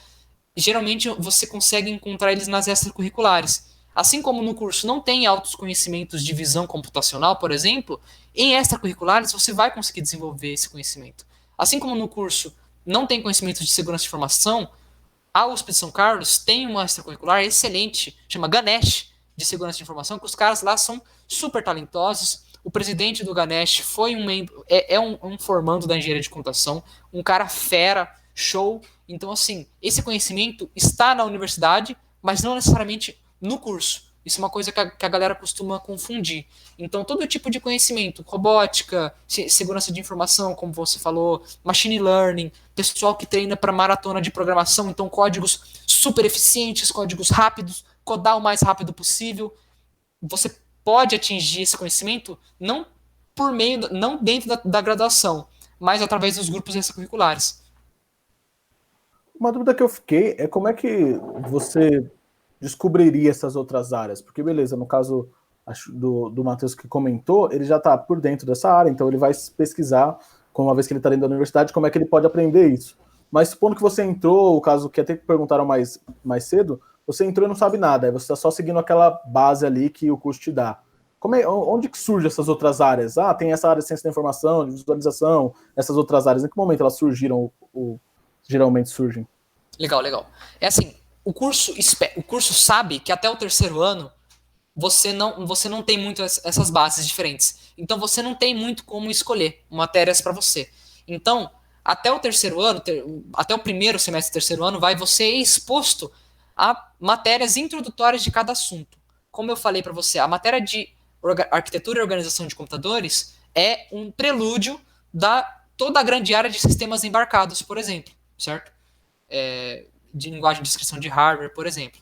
A: geralmente você consegue encontrar eles nas extracurriculares. Assim como no curso não tem altos conhecimentos de visão computacional, por exemplo, em extracurriculares você vai conseguir desenvolver esse conhecimento. Assim como no curso não tem conhecimento de segurança de informação, a USP de São Carlos tem uma extracurricular excelente, chama Ganesh, de segurança de informação, que os caras lá são super talentosos. O presidente do Ganesh foi um membro, um formando da engenharia de computação, um cara fera, show. Então, assim, esse conhecimento está na universidade, mas não necessariamente no curso. Isso é uma coisa que a galera costuma confundir. Então, todo tipo de conhecimento, robótica, segurança de informação, como você falou, machine learning, pessoal que treina para maratona de programação, então códigos super eficientes, códigos rápidos, codar o mais rápido possível. Você pode atingir esse conhecimento não dentro da graduação, mas através dos grupos extracurriculares.
C: Uma dúvida que eu fiquei é como é que você descobriria essas outras áreas? Porque, beleza, no caso do Matheus que comentou, ele já está por dentro dessa área, então ele vai pesquisar, uma vez que ele está dentro da universidade, como é que ele pode aprender isso. Mas supondo que você entrou, o caso que até perguntaram mais cedo, você entrou e não sabe nada, aí você está só seguindo aquela base ali que o curso te dá. Onde que surgem essas outras áreas? Tem essa área de ciência da informação, de visualização, essas outras áreas. Em que momento elas surgiram, geralmente surgem?
A: Legal. É assim, o curso sabe que até o terceiro ano você não tem muito essas bases diferentes. Então você não tem muito como escolher matérias para você. Então, até o terceiro ano, até o primeiro semestre do terceiro ano, você é exposto a matérias introdutórias de cada assunto. Como eu falei para você, a matéria de arquitetura e organização de computadores é um prelúdio da toda a grande área de sistemas embarcados, por exemplo, certo? de linguagem de descrição de hardware, por exemplo.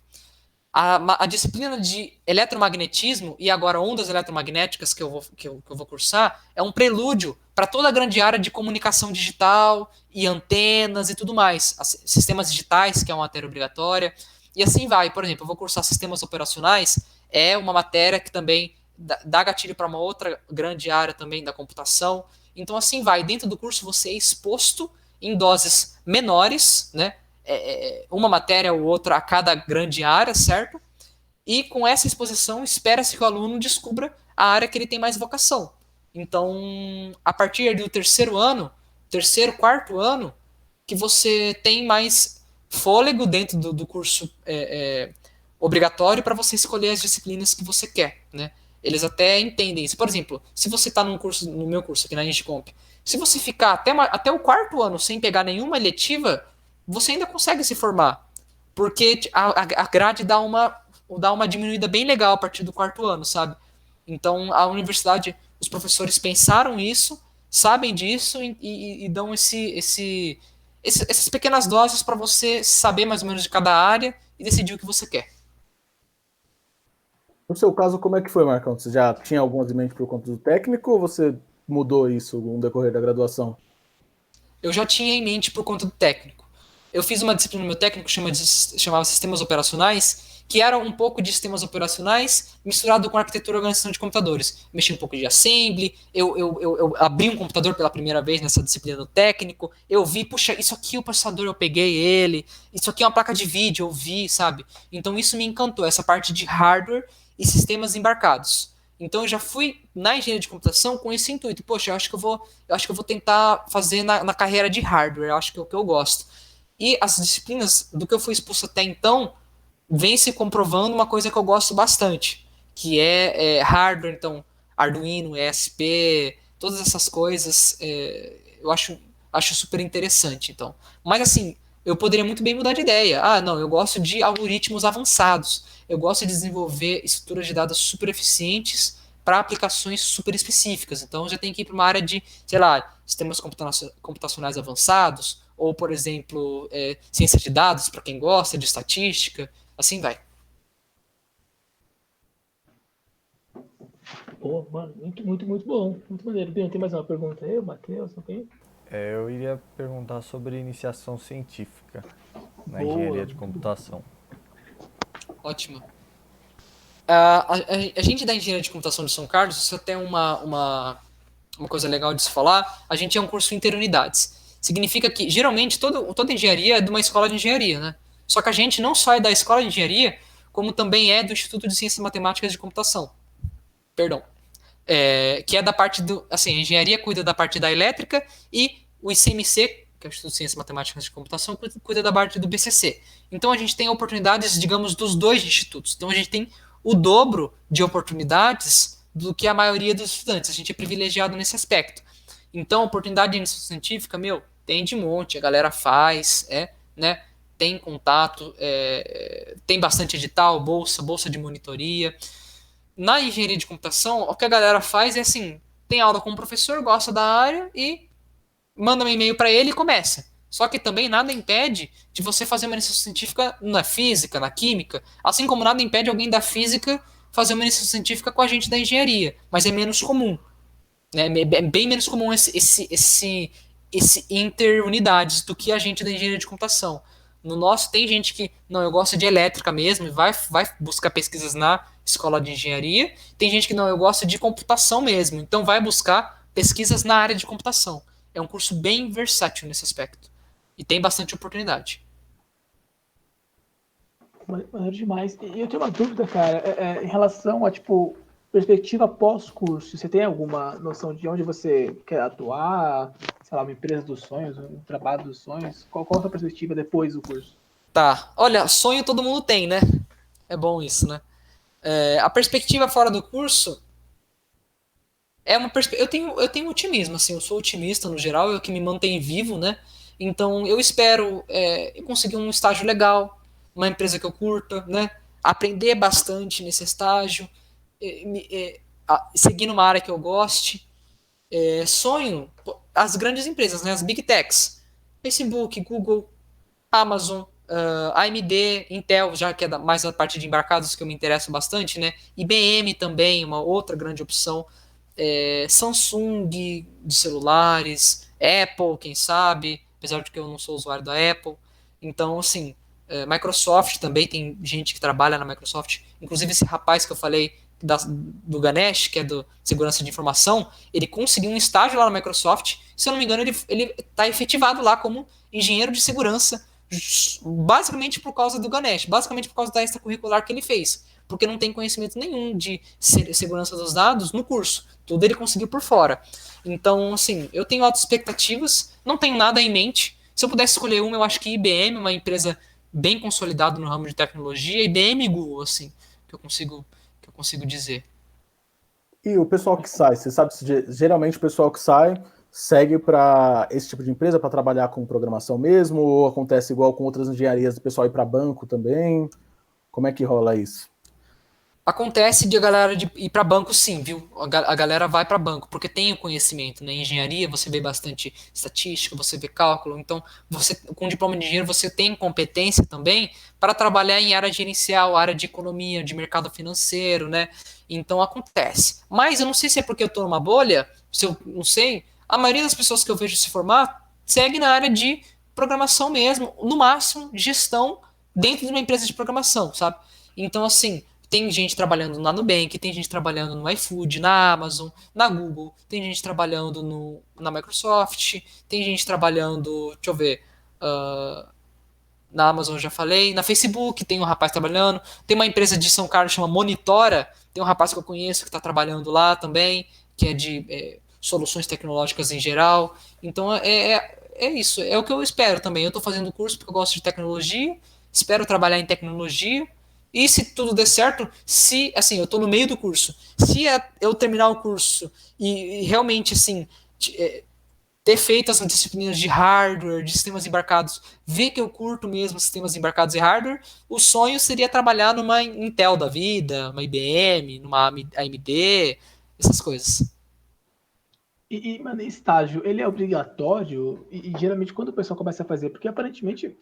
A: A disciplina de eletromagnetismo e agora ondas eletromagnéticas que eu vou cursar é um prelúdio para toda a grande área de comunicação digital e antenas e tudo mais. Sistemas digitais, que é uma matéria obrigatória, e assim vai. Por exemplo, eu vou cursar sistemas operacionais, é uma matéria que também dá gatilho para uma outra grande área também da computação. Então assim vai. Dentro do curso você é exposto em doses menores, né? Uma matéria ou outra a cada grande área, certo? E com essa exposição, espera-se que o aluno descubra a área que ele tem mais vocação. Então, a partir do terceiro, quarto ano, que você tem mais fôlego dentro do curso obrigatório para você escolher as disciplinas que você quer, né? Eles até entendem isso. Por exemplo, se você está no meu curso aqui na Ingecomp, se você ficar até o quarto ano sem pegar nenhuma eletiva, você ainda consegue se formar. Porque a grade dá uma diminuída bem legal a partir do quarto ano, sabe? Então, a universidade, os professores pensaram isso, sabem disso e dão essas pequenas doses para você saber mais ou menos de cada área e decidir o que você quer.
C: No seu caso, como é que foi, Marcão? Você já tinha algumas em mente por conta do técnico ou você mudou isso no decorrer da graduação?
A: Eu já tinha em mente por conta do técnico. Eu fiz uma disciplina no meu técnico chamava Sistemas Operacionais, que era um pouco de sistemas operacionais misturado com arquitetura e organização de computadores. Mexi um pouco de assembly, eu abri um computador pela primeira vez nessa disciplina do técnico, eu vi, puxa, isso aqui o processador, eu peguei ele, isso aqui é uma placa de vídeo, eu vi, sabe? Então isso me encantou, essa parte de hardware e sistemas embarcados. Então eu já fui na engenharia de computação com esse intuito. Poxa, eu acho que eu vou tentar fazer na carreira de hardware, eu acho que é o que eu gosto. E as disciplinas do que eu fui expulso até então vem se comprovando uma coisa que eu gosto bastante, que é hardware, então Arduino, ESP, todas essas coisas eu acho super interessante. Então, mas assim, eu poderia muito bem mudar de ideia. Ah, não, eu gosto de algoritmos avançados. Eu gosto de desenvolver estruturas de dados super eficientes para aplicações super específicas. Então, já tem que ir para uma área de, sei lá, sistemas computacionais avançados, ou, por exemplo, ciência de dados, para quem gosta, de estatística, assim vai.
B: Pô, mano, muito, muito, muito bom. Muito maneiro. Bem, tem mais uma pergunta aí, Matheus? Ok?
D: Eu iria perguntar sobre iniciação científica na
B: Boa.
D: engenharia de computação.
A: Ótimo. A gente da engenharia de computação de São Carlos, isso até é uma coisa legal de se falar, a gente é um curso interunidades. Significa que, geralmente, toda engenharia é de uma escola de engenharia, né? Só que a gente não só é da escola de engenharia, como também é do Instituto de Ciências Matemáticas de Computação. Perdão. Que é da parte do... Assim, a engenharia cuida da parte da elétrica e o ICMC, que é o Instituto de Ciências Matemáticas de Computação, cuida da parte do BCC. Então a gente tem oportunidades, digamos, dos dois institutos. Então a gente tem o dobro de oportunidades do que a maioria dos estudantes. A gente é privilegiado nesse aspecto. Então, oportunidade de iniciação científica, tem de monte, a galera faz, né? Tem contato, tem bastante edital, bolsa de monitoria. Na engenharia de computação, o que a galera faz é assim, tem aula com o professor, gosta da área e manda um e-mail para ele e começa. Só que também nada impede de você fazer uma iniciação científica na física, na química, assim como nada impede alguém da física fazer uma iniciação científica com a gente da engenharia, mas é menos comum. Né? É bem menos comum esse interunidades do que a gente da engenharia de computação. No nosso, tem gente que, não, eu gosto de elétrica mesmo, e vai buscar pesquisas na escola de engenharia. Tem gente que, não, eu gosto de computação mesmo, então vai buscar pesquisas na área de computação. É um curso bem versátil nesse aspecto. E tem bastante oportunidade.
B: Maneiro demais. E eu tenho uma dúvida, cara, em relação a, tipo, perspectiva pós-curso. Você tem alguma noção de onde você quer atuar? Sei lá, uma empresa dos sonhos, um trabalho dos sonhos? Qual a sua perspectiva depois do curso?
A: Tá, olha, sonho todo mundo tem, né? É bom isso, né? A perspectiva fora do curso é uma eu tenho otimismo, assim, eu sou otimista no geral, é o que me mantém vivo, né? Então eu espero conseguir um estágio legal, uma empresa que eu curta, né? Aprender bastante nesse estágio, seguir numa área que eu goste. Sonho as grandes empresas, né? As big techs, Facebook, Google, Amazon, AMD, Intel, já que é mais a parte de embarcados que eu me interesso bastante, né? IBM também, uma outra grande opção. Samsung de celulares, Apple, quem sabe, apesar de que eu não sou usuário da Apple. Então, assim, Microsoft também, tem gente que trabalha na Microsoft. Inclusive esse rapaz que eu falei do Ganesh, que é do segurança de informação, ele conseguiu um estágio lá na Microsoft. Se eu não me engano, ele está efetivado lá como engenheiro de segurança, basicamente por causa do Ganesh, basicamente por causa da extracurricular que ele fez, porque não tem conhecimento nenhum de segurança dos dados no curso, tudo ele conseguiu por fora. Então, assim, eu tenho altas expectativas, não tenho nada em mente. Se eu pudesse escolher uma, eu acho que IBM, uma empresa bem consolidada no ramo de tecnologia, IBM e Google, assim, que eu consigo dizer.
C: E o pessoal que sai, você sabe se geralmente o pessoal que sai segue para esse tipo de empresa para trabalhar com programação mesmo, ou acontece igual com outras engenharias, o pessoal ir para banco também? Como é que rola isso?
A: Acontece de a galera ir para banco, sim, viu? A galera vai para banco, porque tem o conhecimento, né? Em engenharia você vê bastante estatística, você vê cálculo, então você, com diploma de engenheiro, você tem competência também para trabalhar em área gerencial, área de economia, de mercado financeiro, né? Então acontece. Mas eu não sei se é porque eu estou numa bolha, se eu não sei, a maioria das pessoas que eu vejo se formar segue na área de programação mesmo, no máximo gestão dentro de uma empresa de programação, sabe? Então, assim, tem gente trabalhando na Nubank, tem gente trabalhando no iFood, na Amazon, na Google, tem gente trabalhando na Microsoft, tem gente trabalhando, deixa eu ver, na Amazon eu já falei, na Facebook tem um rapaz trabalhando, tem uma empresa de São Carlos que chama Monitora, tem um rapaz que eu conheço que está trabalhando lá também, que é de soluções tecnológicas em geral. Então é isso, é o que eu espero também. Eu estou fazendo curso porque eu gosto de tecnologia, espero trabalhar em tecnologia. E se tudo der certo, se assim, eu estou no meio do curso, se eu terminar o curso e realmente assim ter feito as disciplinas de hardware, de sistemas embarcados, ver que eu curto mesmo sistemas embarcados e hardware, o sonho seria trabalhar numa Intel da vida, uma IBM, numa AMD, essas coisas.
B: Mano, estágio, ele é obrigatório? E geralmente quando o pessoal começa a fazer, porque aparentemente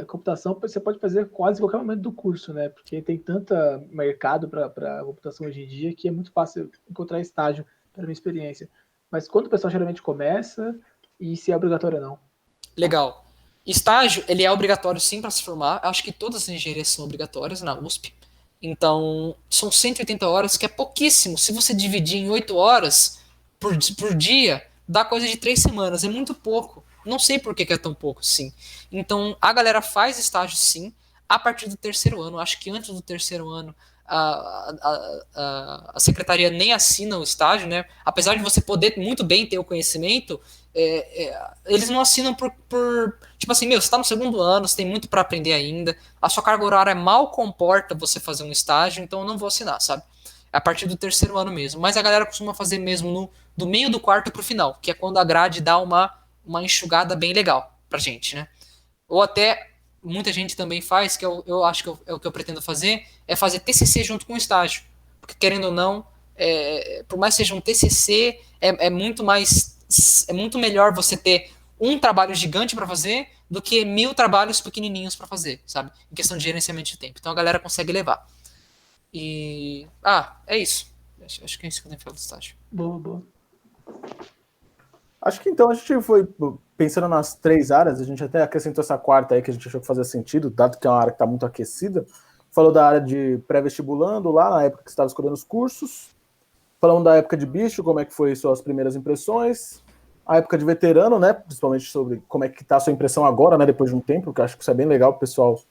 B: computação você pode fazer quase qualquer momento do curso, né? Porque tem tanto mercado para computação hoje em dia que é muito fácil encontrar estágio, pela minha experiência. Mas quando o pessoal geralmente começa e se é obrigatório ou não?
A: Legal. Estágio, ele é obrigatório sim para se formar. Acho que todas as engenharias são obrigatórias na USP. Então, são 180 horas, que é pouquíssimo. Se você dividir em 8 horas por dia, dá coisa de 3 semanas. É muito pouco. Não sei por que é tão pouco, sim. Então, a galera faz estágio sim, a partir do terceiro ano. Acho que antes do terceiro ano, a secretaria nem assina o estágio, né? Apesar de você poder muito bem ter o conhecimento, eles não assinam tipo assim, meu, você tá no segundo ano, você tem muito para aprender ainda, a sua carga horária mal comporta você fazer um estágio, então eu não vou assinar, sabe? É a partir do terceiro ano mesmo. Mas a galera costuma fazer mesmo do meio do quarto pro final, que é quando a grade dá uma enxugada bem legal pra gente, né? Ou até muita gente também faz, que eu acho que é o que eu pretendo fazer, é fazer TCC junto com o estágio. Porque querendo ou não, por mais que seja um TCC, é muito mais, é muito melhor você ter um trabalho gigante para fazer do que 1000 trabalhos pequenininhos para fazer, sabe? Em questão de gerenciamento de tempo. Então a galera consegue levar. E é isso. Acho que é isso que eu tenho que falar do estágio.
B: Boa, boa.
C: Acho que então a gente foi pensando nas 3 áreas, a gente até acrescentou essa quarta aí que a gente achou que fazia sentido, dado que é uma área que está muito aquecida. Falou da área de pré-vestibulando lá, na época que você estava escolhendo os cursos. Falamos da época de bicho, como é que foi suas primeiras impressões. A época de veterano, né, principalmente sobre como é que está a sua impressão agora, né, depois de um tempo, porque eu acho que isso é bem legal o pessoal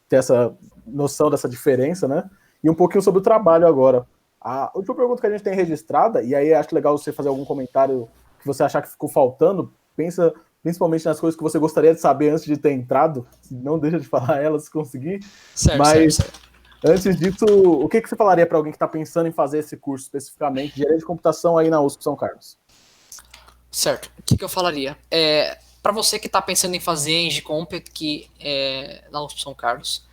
C: ter essa noção dessa diferença, né. E um pouquinho sobre o trabalho agora. A última pergunta que a gente tem registrada, e aí acho legal você fazer algum comentário que você achar que ficou faltando, pensa principalmente nas coisas que você gostaria de saber antes de ter entrado, não deixa de falar elas se conseguir.
A: Certo,
C: mas
A: certo.
C: Antes disso, o que você falaria para alguém que está pensando em fazer esse curso especificamente de engenharia de computação aí na USP São Carlos?
A: Certo. O que eu falaria? Para você que está pensando em fazer Engicomp aqui na USP São Carlos,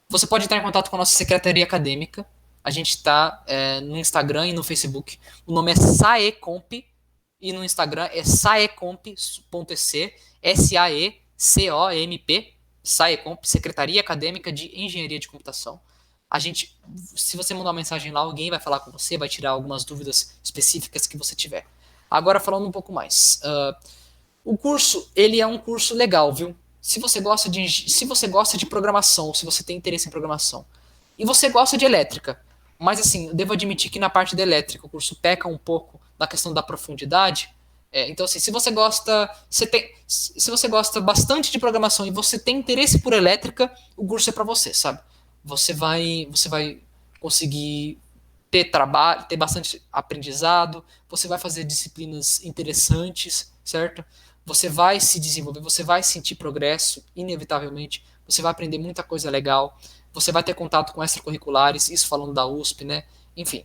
A: você pode entrar em contato com a nossa secretaria acadêmica. A gente está no Instagram e no Facebook. O nome é Saecomp e no Instagram é saecomp.ec, SAECOMP, SAECOMP, Secretaria Acadêmica de Engenharia de Computação. Se você mandar uma mensagem lá, alguém vai falar com você, vai tirar algumas dúvidas específicas que você tiver. Agora, falando um pouco mais. O curso, ele é um curso legal, viu? Se você gosta de programação, se você tem interesse em programação, e você gosta de elétrica, mas assim, eu devo admitir que na parte da elétrica o curso peca um pouco na questão da profundidade. Então, assim, se você gosta bastante de programação e você tem interesse por elétrica, o curso é para você, sabe? Você vai conseguir ter trabalho, ter bastante aprendizado, você vai fazer disciplinas interessantes, certo? Você vai se desenvolver, você vai sentir progresso, inevitavelmente, você vai aprender muita coisa legal, você vai ter contato com extracurriculares, isso falando da USP, né? Enfim,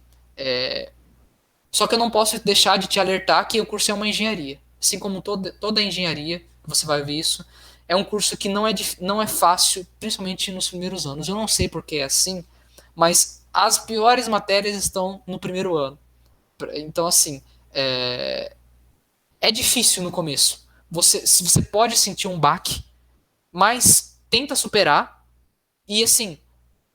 A: só que eu não posso deixar de te alertar que o curso é uma engenharia. Assim como toda engenharia, você vai ver isso, é um curso que não é fácil, principalmente nos primeiros anos. Eu não sei porque é assim, mas as piores matérias estão no primeiro ano. Então, assim, é difícil no começo. Você pode sentir um baque, mas tenta superar. E, assim,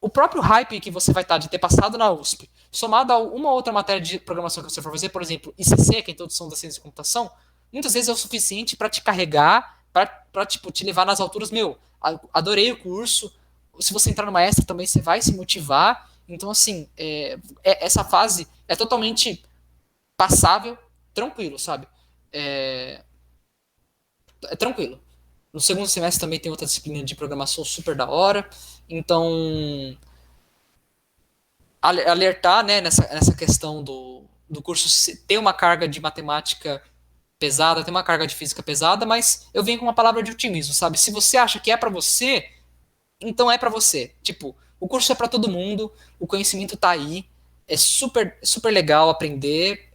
A: o próprio hype que você vai estar de ter passado na USP, somado a uma outra matéria de programação que você for fazer, por exemplo, ICC, que é a Introdução da Ciência da Computação, muitas vezes é o suficiente para te carregar, para tipo, te levar nas alturas. Meu, adorei o curso. Se você entrar numa extra também, você vai se motivar. Então, assim, essa fase é totalmente passável, tranquilo, sabe? É tranquilo. No segundo semestre também tem outra disciplina de programação super da hora. Então, alertar, né, nessa questão do curso ter uma carga de matemática pesada, ter uma carga de física pesada, mas eu venho com uma palavra de otimismo, sabe? Se você acha que é para você, então é para você. Tipo, o curso é para todo mundo, o conhecimento tá aí, é super, super legal aprender.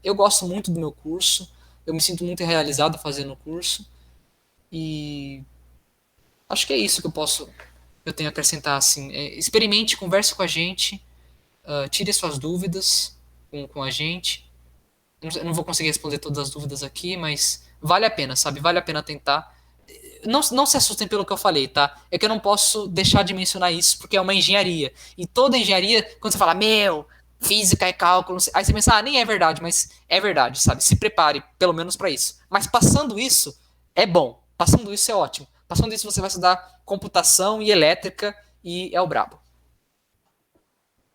A: Eu gosto muito do meu curso, eu me sinto muito realizado fazendo o curso, e acho que é isso que eu tenho a acrescentar, assim. Experimente, converse com a gente, tire suas dúvidas com a gente. Eu não vou conseguir responder todas as dúvidas aqui, mas vale a pena, sabe? Vale a pena tentar. Não se assustem pelo que eu falei, tá? É que eu não posso deixar de mencionar isso, porque é uma engenharia. E toda engenharia, quando você fala, física é cálculo, aí você pensa, nem é verdade, mas é verdade, sabe? Se prepare, pelo menos para isso. Mas passando isso, é bom. Passando isso é ótimo. Passando isso, você vai estudar computação e elétrica e é o brabo.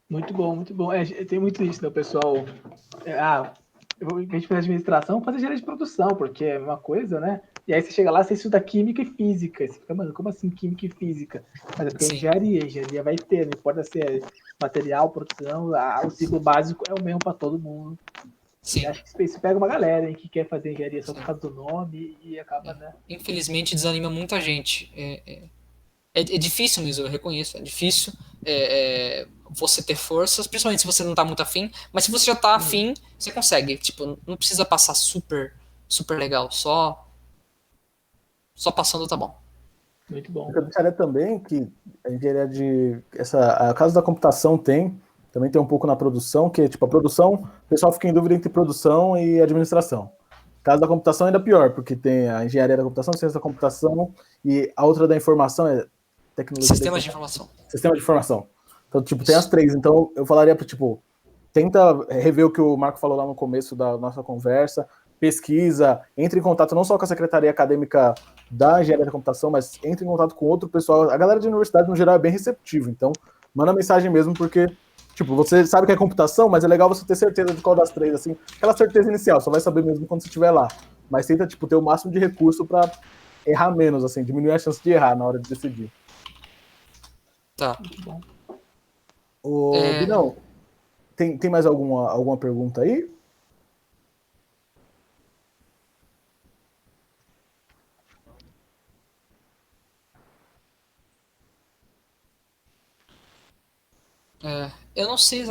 B: Muito bom, muito bom. Tem muito isso, né, o pessoal? Eu vou, em vez de fazer administração, fazer engenharia de produção, porque é uma coisa, né? E aí você chega lá, você estuda química e física. E você fica, mano, como assim química e física? Mas é porque engenharia vai ter, não importa se é material, produção, o ciclo básico é o mesmo para todo mundo.
A: Sim.
B: E acho que isso pega uma galera, hein, que quer fazer engenharia só por causa do nome e acaba, né?
A: Infelizmente desanima muita gente. É difícil mesmo, eu reconheço. É difícil você ter forças, principalmente se você não tá muito afim. Mas se você já tá afim, você consegue. Tipo, não precisa passar super, super legal. Só passando tá bom.
B: Muito bom.
C: Eu gostaria também que a engenharia a casa da computação também tem um pouco na produção, que tipo, a produção, o pessoal fica em dúvida entre produção e administração. Casa da computação é ainda pior, porque tem a engenharia da computação, ciência da computação, e a outra da informação é tecnologia.
A: Sistema de informação.
C: Sistema de informação. Então, tipo, tem as três. Então, eu falaria para, tipo, tenta rever o que o Marco falou lá no começo da nossa conversa, pesquisa, entre em contato não só com a Secretaria Acadêmica da Engenharia da Computação, mas entre em contato com outro pessoal. A galera de universidade, no geral, é bem receptiva. Então, manda mensagem mesmo, porque, tipo, você sabe que é computação, mas é legal você ter certeza de qual das três, assim, aquela certeza inicial, só vai saber mesmo quando você estiver lá. Mas tenta, tipo, ter o máximo de recurso para errar menos, assim, diminuir a chance de errar na hora de decidir.
A: Tá.
B: Muito bom.
C: Binão, tem mais alguma pergunta aí?
A: Eu não sei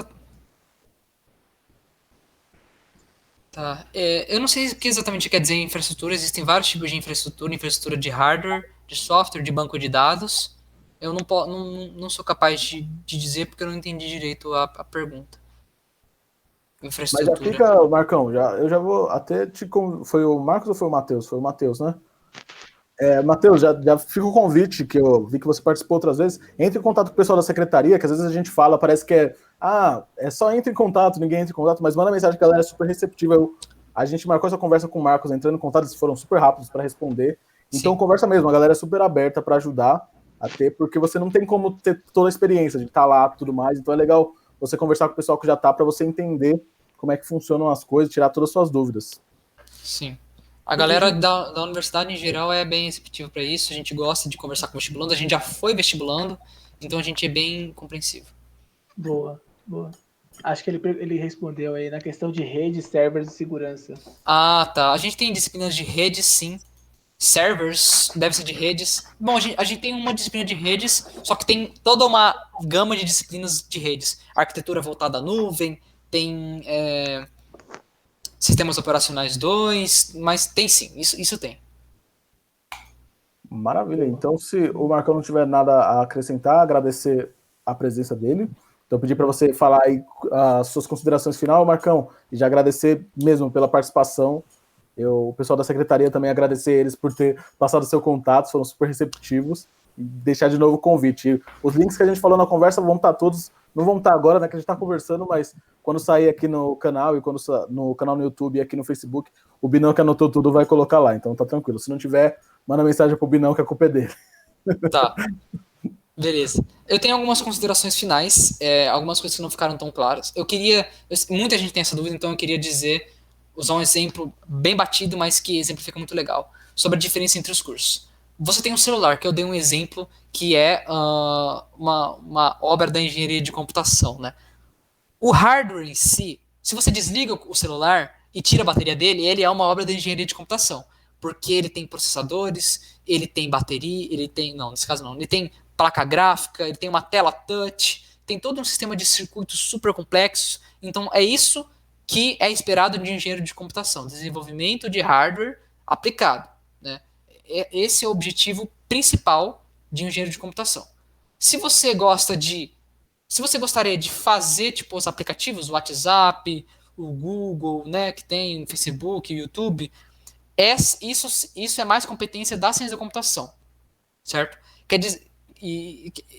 A: Tá. Eu não sei o que exatamente quer dizer infraestrutura. Existem vários tipos de infraestrutura de hardware, de software, de banco de dados. Eu não sou capaz de dizer porque eu não entendi direito a pergunta.
C: Mas já
A: Infraestrutura.
C: fica, Marcão, eu já vou até te... Foi o Marcos ou foi o Matheus? Foi o Matheus, né? Matheus, já fica o convite, que eu vi que você participou outras vezes. Entre em contato com o pessoal da secretaria, que às vezes a gente fala, parece que é só entre em contato, ninguém entra em contato, mas manda mensagem que a galera é super receptiva. A gente marcou essa conversa com o Marcos entrando em contato, eles foram super rápidos para responder. Então,
A: Sim.
C: conversa mesmo, a galera é super aberta para ajudar até, porque você não tem como ter toda a experiência de estar lá e tudo mais. Então, é legal você conversar com o pessoal que já está, para você entender como é que funcionam as coisas, tirar todas as suas dúvidas.
A: Sim. A galera da universidade em geral é bem receptiva para isso. A gente gosta de conversar com vestibulando. A gente já foi vestibulando, então a gente é bem compreensivo.
B: Boa. Acho que ele respondeu aí na questão de rede, servers e segurança.
A: Ah, tá. A gente tem disciplinas de redes, sim. Servers, deve ser de redes. Bom, a gente tem uma disciplina de redes, só que tem toda uma gama de disciplinas de redes. Arquitetura voltada à nuvem, tem sistemas operacionais 2, mas tem sim, isso tem.
C: Maravilha. Então, se o Marcão não tiver nada a acrescentar, agradecer a presença dele. Então, pedir para você falar aí as suas considerações finais, Marcão, e já agradecer mesmo pela participação. O pessoal da secretaria também agradecer eles por ter passado seu contato, foram super receptivos. E deixar de novo o convite. Os links que a gente falou na conversa vão estar todos, não vão estar agora, né, que a gente está conversando, mas quando sair aqui no canal, e quando no canal no YouTube e aqui no Facebook, o Binão que anotou tudo vai colocar lá. Então tá tranquilo. Se não tiver, manda mensagem pro Binão que a culpa é dele.
A: Tá. Beleza. Eu tenho algumas considerações finais, algumas coisas que não ficaram tão claras. Muita gente tem essa dúvida, então eu queria usar um exemplo bem batido, mas que exemplifica muito legal, sobre a diferença entre os cursos. Você tem um celular, que eu dei um exemplo, que é uma obra da engenharia de computação, né? O hardware em si, se você desliga o celular e tira a bateria dele, ele é uma obra da engenharia de computação, porque ele tem processadores, ele tem bateria, nesse caso não, ele tem placa gráfica, ele tem uma tela touch, tem todo um sistema de circuitos super complexos. Então é isso que é esperado de engenheiro de computação, desenvolvimento de hardware aplicado, né? Esse é o objetivo principal de um engenheiro de computação. Se você gostaria de fazer tipo os aplicativos, o WhatsApp, o Google, né, que tem o Facebook, o YouTube, isso é mais competência da ciência da computação, certo? Quer dizer,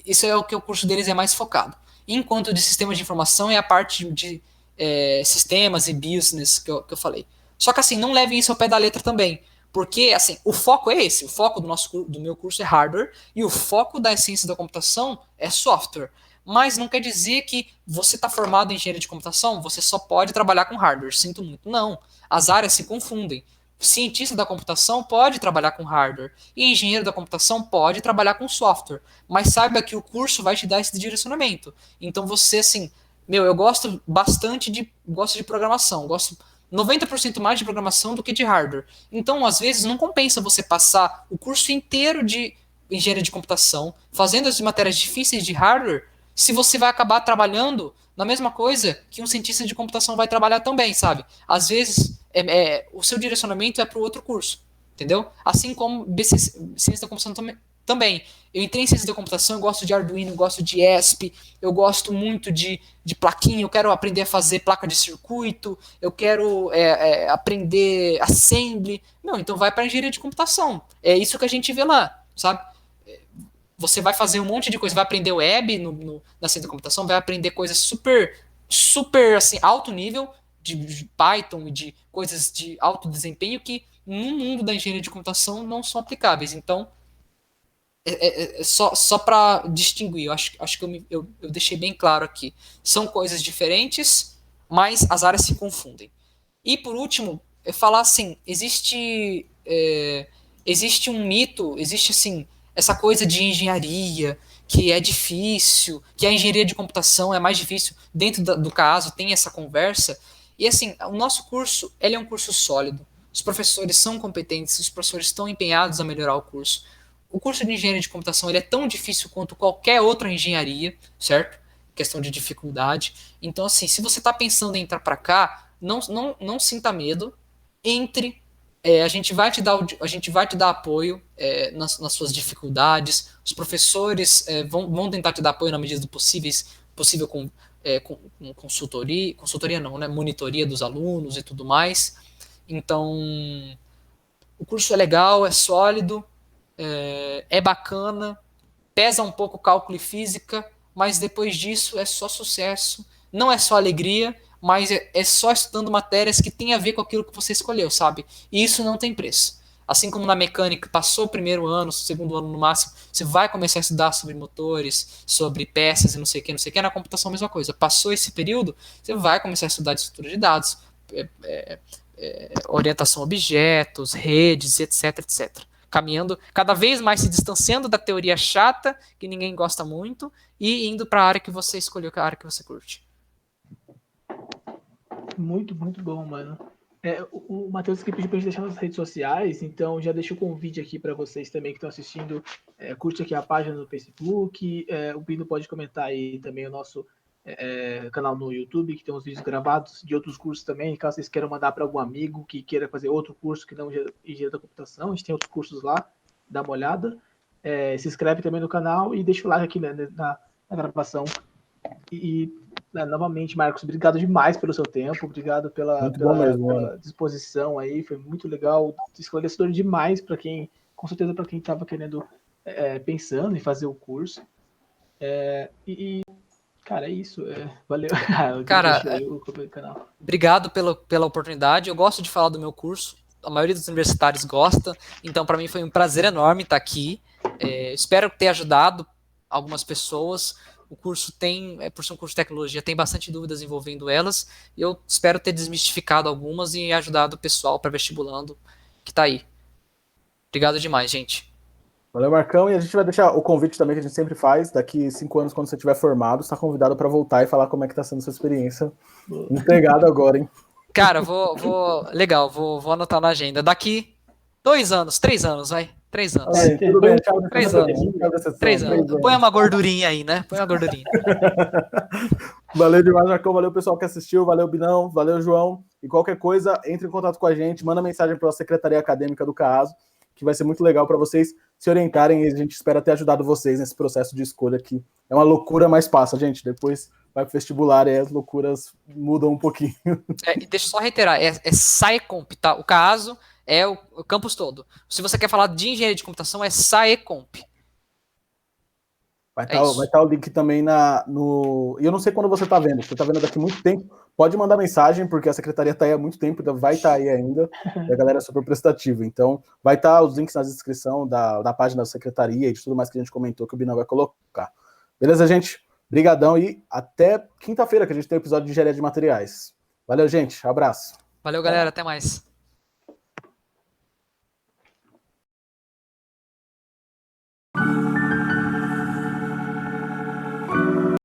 A: isso é o que o curso deles é mais focado. Enquanto de sistemas de informação é a parte de sistemas e business que eu falei. Só que assim, não levem isso ao pé da letra também. Porque assim, o foco é esse. O foco do meu curso é hardware e o foco da ciência da computação é software. Mas não quer dizer que você está formado em engenharia de computação, você só pode trabalhar com hardware. Sinto muito. Não. As áreas se confundem. Cientista da computação pode trabalhar com hardware e engenheiro da computação pode trabalhar com software, mas saiba que o curso vai te dar esse direcionamento. Então você, assim, eu gosto bastante gosto de programação, gosto 90% mais de programação do que de hardware. Então, às vezes, não compensa você passar o curso inteiro de engenharia de computação, fazendo as matérias difíceis de hardware, se você vai acabar trabalhando na mesma coisa que um cientista de computação vai trabalhar também, sabe? Às vezes, o seu direcionamento é para o outro curso, entendeu? Assim como ciência da computação também. Eu entrei em ciência da computação, eu gosto de Arduino, eu gosto de ESP, eu gosto muito de plaquinha, eu quero aprender a fazer placa de circuito, eu quero aprender assembly. Não, então vai para engenharia de computação. É isso que a gente vê lá, sabe? Você vai fazer um monte de coisa, vai aprender web na ciência da computação, vai aprender coisas super, super assim, alto nível de Python e de coisas de alto desempenho que no mundo da engenharia de computação não são aplicáveis. Então, só para distinguir, eu acho que eu deixei bem claro aqui. São coisas diferentes, mas as áreas se confundem. E por último, falar assim, existe um mito, existe assim, essa coisa de engenharia, que é difícil, que a engenharia de computação é mais difícil. Dentro do caso, tem essa conversa. E assim, o nosso curso, ele é um curso sólido. Os professores são competentes, os professores estão empenhados a melhorar o curso. O curso de engenharia de computação ele é tão difícil quanto qualquer outra engenharia, certo? Questão de dificuldade. Então, assim, se você está pensando em entrar para cá, não sinta medo. Entre. A gente vai te dar apoio nas suas dificuldades. Os professores vão tentar te dar apoio na medida do possível com consultoria não, né? Monitoria dos alunos e tudo mais. Então, o curso é legal, é sólido. é bacana, pesa um pouco cálculo e física, mas depois disso é só sucesso, não é só alegria, mas é só estudando matérias que tem a ver com aquilo que você escolheu, sabe? E isso não tem preço. Assim como na mecânica, passou o primeiro ano, o segundo ano no máximo, você vai começar a estudar sobre motores, sobre peças e não sei o que, não sei o que. Na computação a mesma coisa. Passou esse período, você vai começar a estudar de estrutura de dados, orientação a objetos, redes, etc, etc. Caminhando cada vez mais, se distanciando da teoria chata, que ninguém gosta muito, e indo para a área que você escolheu, que é a área que você curte.
B: Muito, muito bom, mano. O Matheus que pediu pra gente deixar nas redes sociais, então já deixo o convite aqui para vocês também que estão assistindo. Curte aqui a página no Facebook. O Bino pode comentar aí também o nosso canal no YouTube, que tem uns vídeos gravados de outros cursos também, caso vocês queiram mandar para algum amigo que queira fazer outro curso que não engenharia da computação. A gente tem outros cursos lá, dá uma olhada. Se inscreve também no canal e deixa o like aqui na gravação. Novamente, Marcos, obrigado demais pelo seu tempo, obrigado pela disposição aí, foi muito legal, esclarecedor demais para quem, com certeza para quem estava querendo, pensando em fazer o curso. Cara, é isso, valeu.
A: Cara, obrigado pela oportunidade, eu gosto de falar do meu curso, a maioria dos universitários gosta, então para mim foi um prazer enorme estar aqui, espero ter ajudado algumas pessoas. O curso por ser um curso de tecnologia, tem bastante dúvidas envolvendo elas, e eu espero ter desmistificado algumas e ajudado o pessoal para vestibulando que está aí. Obrigado demais, gente.
C: Valeu, Marcão, e a gente vai deixar o convite também que a gente sempre faz, daqui 5 anos, quando você estiver formado, você está convidado para voltar e falar como é que está sendo a sua experiência. Entregado agora, hein?
A: Cara, legal, vou anotar na agenda. Daqui 2 anos, 3 anos, vai. 3 anos.
C: Tudo bem, tchau.
A: 3 anos. 3 anos. Põe uma gordurinha aí, né? Põe uma gordurinha.
C: Valeu demais, Marcão. Valeu, pessoal que assistiu. Valeu, Binão. Valeu, João. E qualquer coisa, entre em contato com a gente. Manda mensagem para a Secretaria Acadêmica do CAASO, que vai ser muito legal para vocês se orientarem. E a gente espera ter ajudado vocês nesse processo de escolha que é uma loucura, mas passa, gente. Depois vai para o vestibular e as loucuras mudam um pouquinho.
A: E deixa eu só reiterar. É SAECOMP, tá? O CAASO é o campus todo. Se você quer falar de engenharia de computação, é SAECOMP.
C: Vai estar o link também no... E eu não sei quando você está vendo. Se você está vendo daqui muito tempo, pode mandar mensagem, porque a secretaria está aí há muito tempo, então vai estar aí ainda. E a galera é super prestativa. Então, vai estar os links na descrição da página da secretaria e de tudo mais que a gente comentou que o Binão vai colocar. Beleza, gente? Brigadão e até quinta-feira que a gente tem o episódio de engenharia de materiais. Valeu, gente. Abraço.
A: Valeu, galera. Até mais.